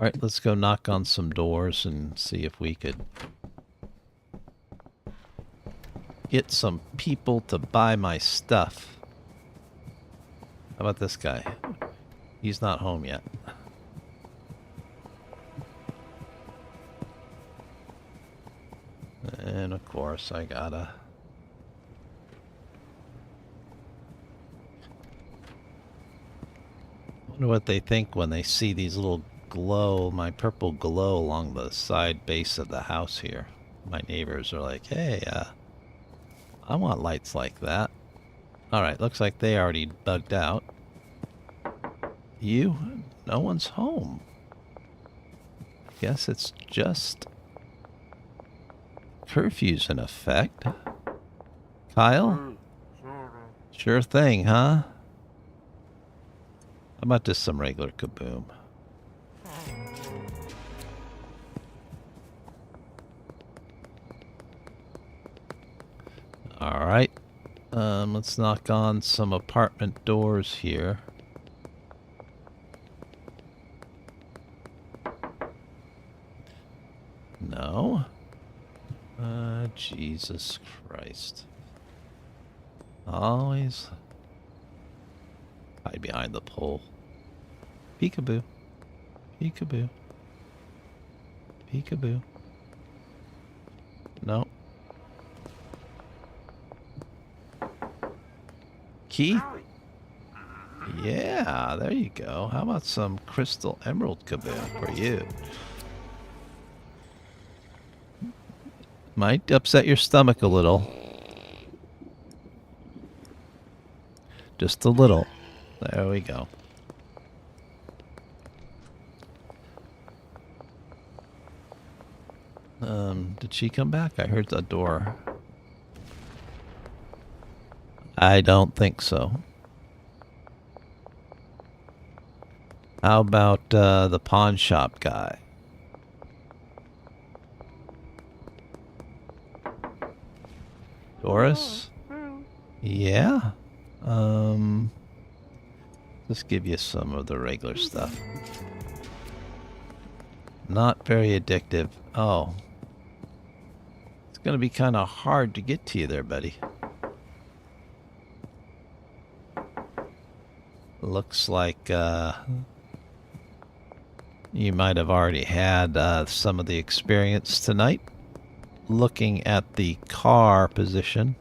All right, let's go knock on some doors and see if we could get some people to buy my stuff. How about this guy? He's not home yet. And of course, I gotta... wonder what they think when they see these little glow, my purple glow along the side base of the house here. My neighbors are like, hey, I want lights like that. Alright, looks like they already bugged out. You? No one's home. Guess it's just... curfew's in effect. Kyle? Sure thing, huh? How about just some regular kaboom? Let's knock on some apartment doors here. No. Jesus Christ. Always hide behind the pole. Peekaboo. Peekaboo. Peekaboo. No. Key? Yeah, there you go. How about some crystal emerald kaboom for you? Might upset your stomach a little. Just a little. There we go. Did she come back? I heard the door. I don't think so. How about the pawn shop guy? Doris? Yeah? Let's give you some of the regular stuff. Not very addictive. Oh. It's gonna be kind of hard to get to you there, buddy. Looks like you might have already had some of the experience tonight. Looking at the car position.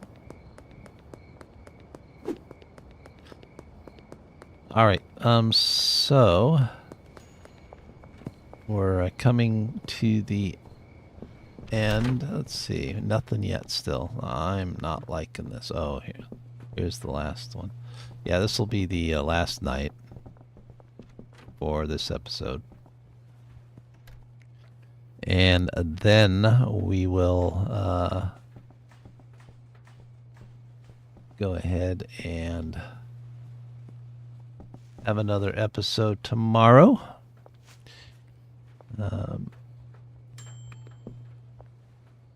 Alright, so we're coming to the end. Let's see, nothing yet still. I'm not liking this. Oh, here's the last one. Yeah, this will be the last night for this episode. And then we will go ahead and have another episode tomorrow.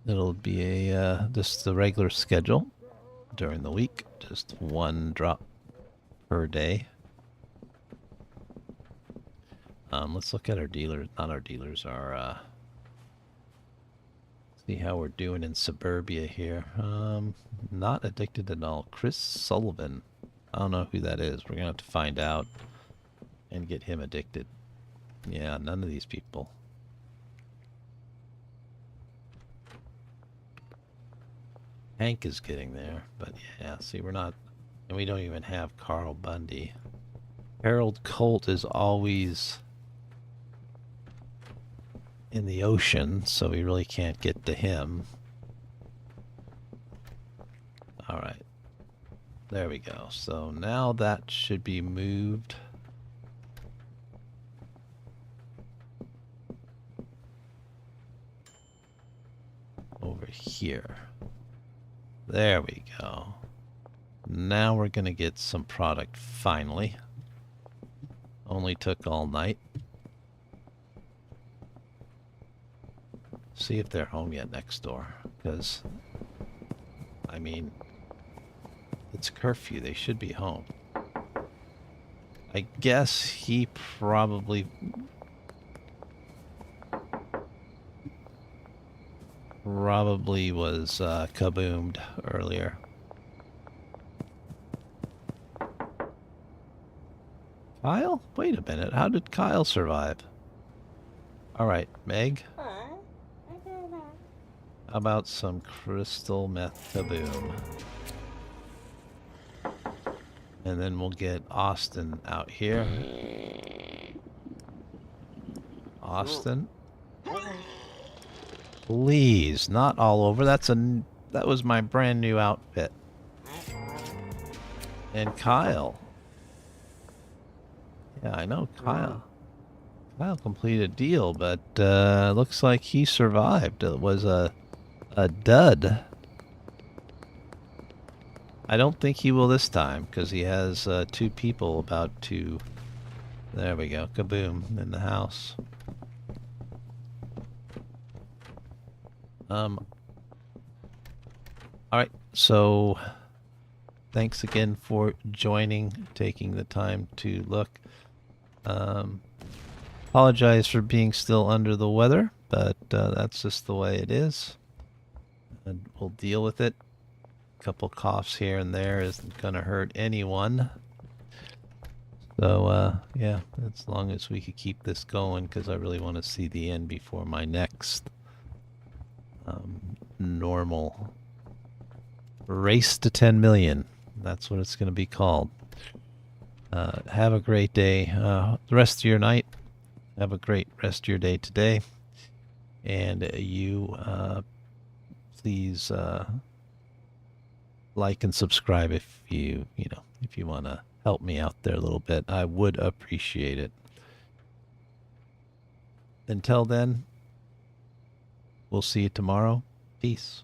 It'll be just the regular schedule during the week, just one drop per day. Let's look at our dealers, not our dealers, our see how we're doing in suburbia here. Not addicted at all. Chris Sullivan. I don't know who that is. We're gonna have to find out and get him addicted. Yeah, none of these people. Hank is getting there, but yeah, see, we're not, and we don't even have Carl Bundy. Harold Colt is always in the ocean, so we really can't get to him. Alright. There we go. So now that should be moved. Over here. There we go. Now we're gonna get some product finally. Only took all night. See if they're home yet next door, because I mean, it's curfew, they should be home. I guess he probably was kaboomed earlier. Kyle? Wait a minute, how did Kyle survive? Alright, Meg. How about some crystal meth kaboom? And then we'll get Austin out here. Austin? Please, not all over. That was my brand new outfit. And Kyle. Yeah, I know Kyle. Kyle completed a deal, but looks like he survived. It was a dud. I don't think he will this time, because he has two people about to... There we go. Kaboom in the house. Alright, so thanks again for joining, taking the time to look. Apologize for being still under the weather, but that's just the way it is. And we'll deal with it. A couple coughs here and there isn't going to hurt anyone. So, yeah, as long as we could keep this going, because I really want to see the end before my next normal race to 10 million. That's what it's going to be called. Have a great day. The rest of your night. Have a great rest of your day today. And you, please like and subscribe if you want to help me out there a little bit. I would appreciate it. Until then, we'll see you tomorrow. Peace.